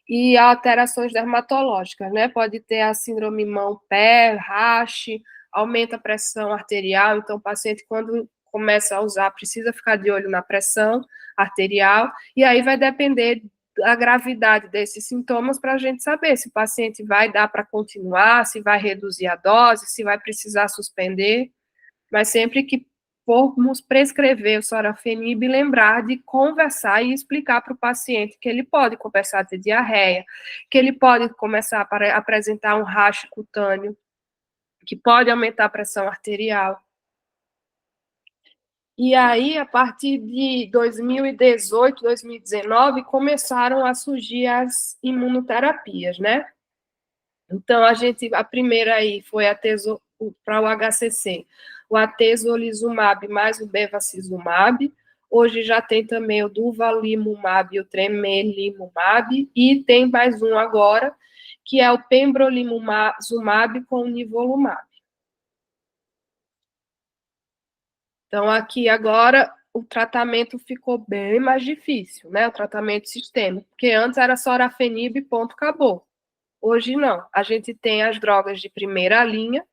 e alterações dermatológicas, né? Pode ter a síndrome mão-pé, rache, aumenta a pressão arterial, então o paciente, quando começa a usar, precisa ficar de olho na pressão arterial, e aí vai depender da gravidade desses sintomas para a gente saber se o paciente vai dar para continuar, se vai reduzir a dose, se vai precisar suspender, mas sempre que formos prescrever o sorafenib, lembrar de conversar e explicar para o paciente que ele pode começar a ter diarreia, que ele pode começar a apresentar um racho cutâneo, que pode aumentar a pressão arterial. E aí, a partir de 2018, 2019, começaram a surgir as imunoterapias, né? Então, a primeira aí foi para o HCC, o atezolizumab mais o bevacizumab. Hoje já tem também o durvalumab e o tremelimumab, e tem mais um agora, que é o pembrolizumab com o nivolumab. Então, aqui agora, o tratamento ficou bem mais difícil, né? O tratamento sistêmico, porque antes era sorafenib, ponto, acabou. Hoje não. A gente tem as drogas de primeira linha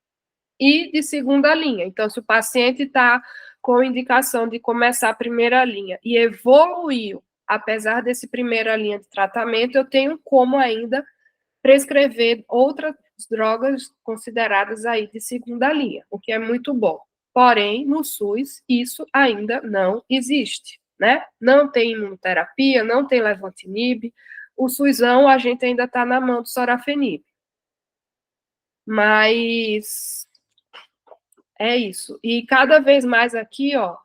e de segunda linha. Então, se o paciente está com indicação de começar a primeira linha e evoluiu, apesar desse primeira linha de tratamento, eu tenho como ainda prescrever outras drogas consideradas aí de segunda linha, o que é muito bom. Porém, no SUS, isso ainda não existe, né? Não tem imunoterapia, não tem levantinib. O SUSão, a gente ainda está na mão do sorafenib. Mas é isso. E cada vez mais aqui, ó,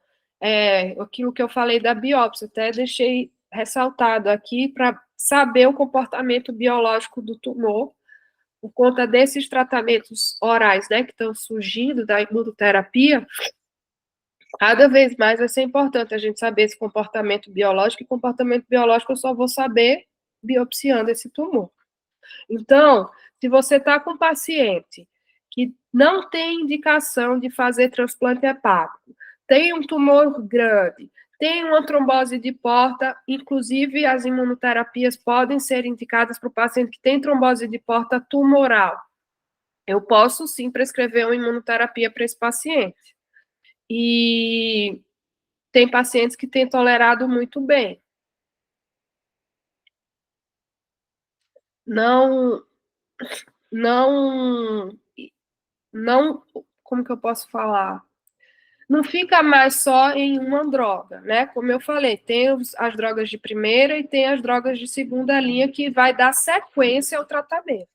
aquilo que eu falei da biópsia, até deixei ressaltado aqui para saber o comportamento biológico do tumor, por conta desses tratamentos orais, né, que estão surgindo da imunoterapia. Cada vez mais vai ser importante a gente saber esse comportamento biológico, e comportamento biológico eu só vou saber biopsiando esse tumor. Então, se você está com um paciente que não tem indicação de fazer transplante hepático, tem um tumor grande, tem uma trombose de porta, inclusive as imunoterapias podem ser indicadas para o paciente que tem trombose de porta tumoral. Eu posso sim prescrever uma imunoterapia para esse paciente. E tem pacientes que têm tolerado muito bem. Não, não, não, como que eu posso falar? Não fica mais só em uma droga, né? Como eu falei, tem as drogas de primeira e tem as drogas de segunda linha que vai dar sequência ao tratamento.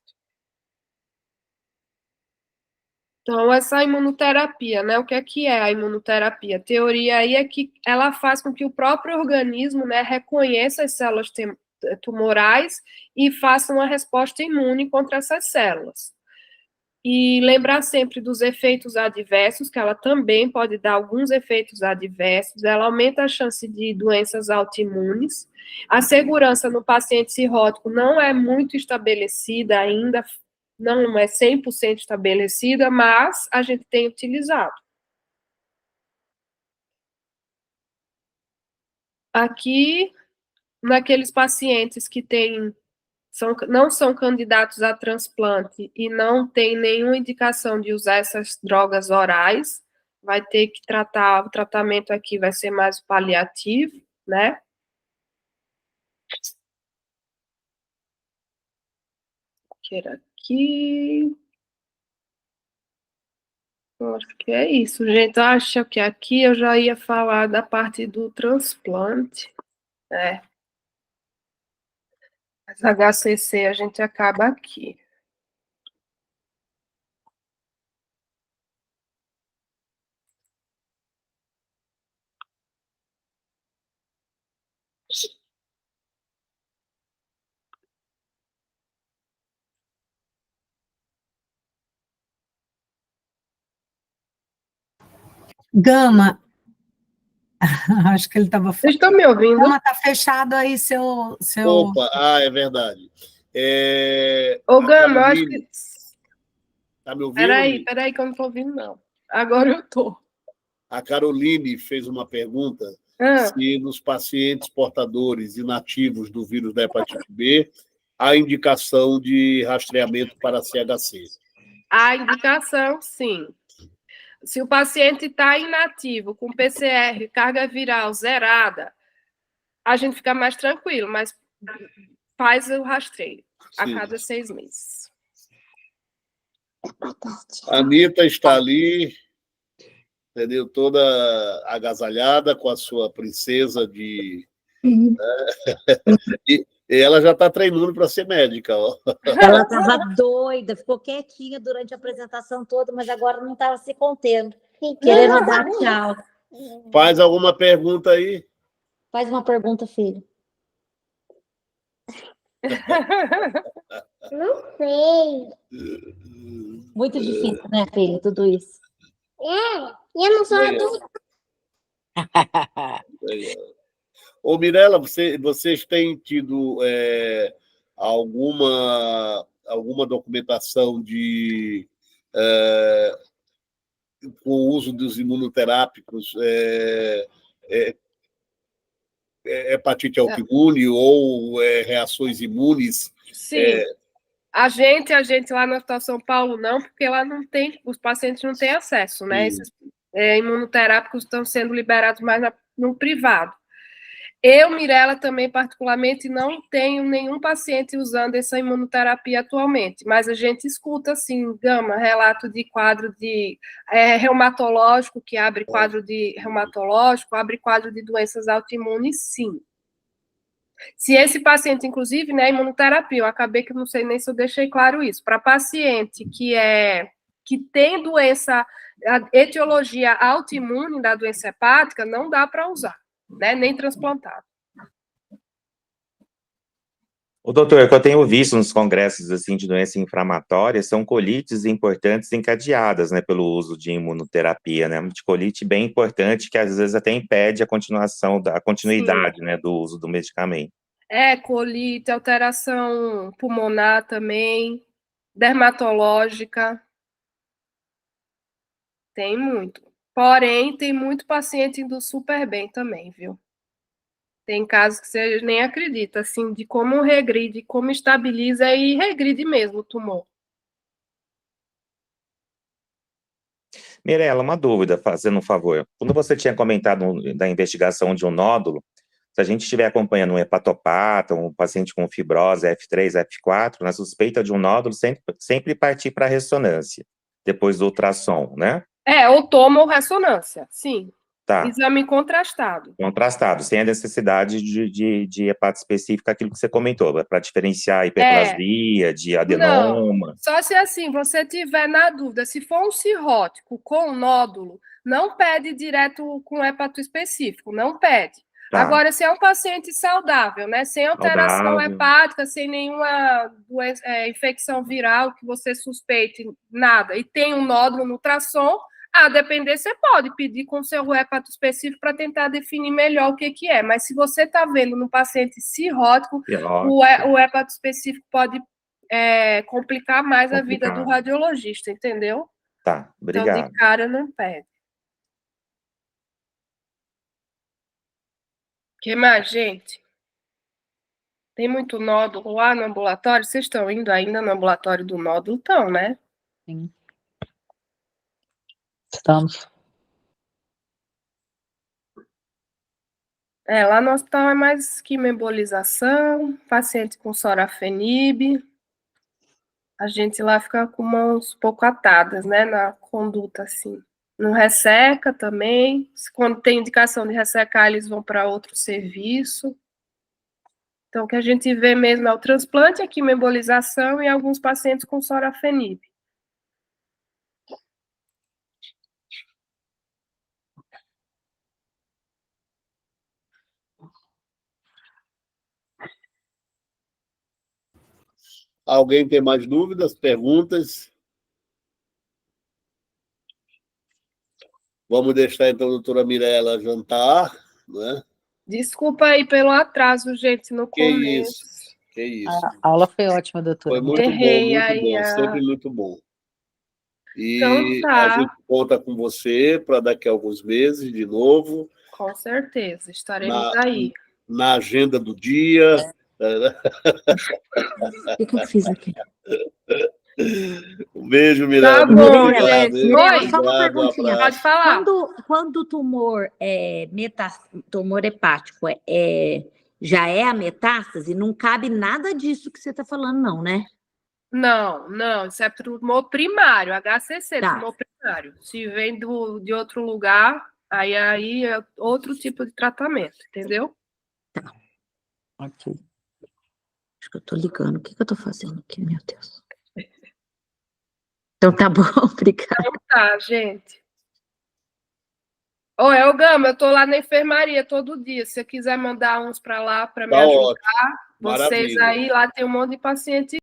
Então, essa imunoterapia, né? O que é a imunoterapia? A teoria aí é que ela faz com que o próprio organismo, né, reconheça as células tumorais e faça uma resposta imune contra essas células. E lembrar sempre dos efeitos adversos, que ela também pode dar alguns efeitos adversos, ela aumenta a chance de doenças autoimunes. A segurança no paciente cirrótico não é muito estabelecida ainda, não é 100% estabelecida, mas a gente tem utilizado. Aqui, naqueles pacientes que não são candidatos a transplante e não tem nenhuma indicação de usar essas drogas orais, vai ter que o tratamento aqui vai ser mais paliativo, né? Aqui. Acho que é isso, gente. Acho que aqui eu já ia falar da parte do transplante. Mas HCC a gente acaba aqui. Gama, acho que ele estava Vocês estão me ouvindo? Gama, está fechado aí seu... Opa, é verdade. Ô, A Gama, eu acho que... Caroline, tá me ouvindo? Peraí, que eu não estou ouvindo, não. Agora eu estou. A Caroline fez uma pergunta se nos pacientes portadores inativos do vírus da hepatite B há indicação de rastreamento para CHC. A indicação, sim. Se o paciente está inativo, com PCR, carga viral zerada, a gente fica mais tranquilo, mas faz o rastreio a cada 6 meses. A Anitta está ali, entendeu? Toda agasalhada com a sua princesa de... E ela já está treinando para ser médica. Ó. Ela estava doida, ficou quietinha durante a apresentação toda, mas agora não estava se contendo, querendo dar tchau. Faz alguma pergunta aí? Faz uma pergunta, filho. Não sei. Muito difícil, né, filho, tudo isso. Eu não sou adulta. Ô, Mirela, vocês têm tido alguma documentação com o uso dos imunoterápicos, hepatite autoimune ou reações imunes? Sim. A gente lá no Hospital São Paulo não, porque lá não tem, os pacientes não têm acesso, né? Esses imunoterápicos estão sendo liberados mais no privado. Eu, Mirela, também particularmente não tenho nenhum paciente usando essa imunoterapia atualmente, mas a gente escuta, assim, Gama, relato de quadro de reumatológico, que abre quadro de reumatológico, abre quadro de doenças autoimunes, sim. Se esse paciente, inclusive, né, imunoterapia, eu acabei que não sei nem se eu deixei claro isso, para paciente que tem doença, a etiologia autoimune da doença hepática, não dá para usar, né, nem transplantado. O doutor, o que eu tenho visto nos congressos assim, de doença inflamatória são colites importantes encadeadas, né, pelo uso de imunoterapia, né, uma colite bem importante que às vezes até impede a continuidade, né, do uso do medicamento. Colite, alteração pulmonar também, dermatológica, tem muito. Porém, tem muito paciente indo super bem também, viu? Tem casos que você nem acredita, assim, de como regride, como estabiliza e regride mesmo o tumor. Mirela, uma dúvida, fazendo um favor. Quando você tinha comentado da investigação de um nódulo, se a gente estiver acompanhando um hepatopata, um paciente com fibrose F3, F4, na suspeita de um nódulo, sempre partir para a ressonância, depois do ultrassom, né? Ou toma ou ressonância, sim. Tá. Exame contrastado. Contrastado, sem a necessidade de hepata específica, aquilo que você comentou, para diferenciar hiperplasia, de adenoma. Não, só se assim, você tiver na dúvida, se for um cirrótico com nódulo, não pede direto com hepato específico, não pede. Tá. Agora, se é um paciente saudável, né, sem alteração Saudável. hepática, sem nenhuma infecção viral que você suspeite, nada, e tem um nódulo no ultrassom, a depender, você pode pedir com o seu hepato específico para tentar definir melhor o que é. Mas se você está vendo no paciente cirrótico, o hepato específico pode complicar mais a vida do radiologista, entendeu? Tá, obrigado. Então, de cara, não pede. O que mais, gente? Tem muito nódulo lá no ambulatório? Vocês estão indo ainda no ambulatório do nódulo? Estão, né? Sim. Estamos. Lá no hospital é mais quimioembolização, paciente com sorafenib. a gente lá fica com mãos um pouco atadas, né, na conduta, assim. Não resseca também. Quando tem indicação de ressecar, eles vão para outro serviço. Então, o que a gente vê mesmo é o transplante, a quimioembolização e alguns pacientes com sorafenib. Alguém tem mais dúvidas, perguntas? Vamos deixar, então, a doutora Mirela jantar, né? Desculpa aí pelo atraso, gente, no começo. Que isso. A aula foi ótima, doutora. Foi muito Errei bom, aí, sempre muito bom. E Então tá. a gente conta com você para daqui a alguns meses de novo. Com certeza, estaremos aí. Na agenda do dia. O que eu fiz aqui? Um beijo, Mirela. Tá bom, gente. Mirela, só uma perguntinha. Pode falar. Quando o tumor tumor hepático já é a metástase, não cabe nada disso que você está falando, não, né? Não, isso é tumor primário, HCC, Tá. tumor primário. Se vem de outro lugar, aí é outro tipo de tratamento, entendeu? Tá. Ok. Acho que eu tô ligando. O que eu tô fazendo aqui, meu Deus? Então tá bom, obrigada. Então tá, gente. Ô, Gama, eu tô lá na enfermaria todo dia. Se você quiser mandar uns para lá para me ajudar, Ótimo. vocês Maravilha. aí, lá tem um monte de paciente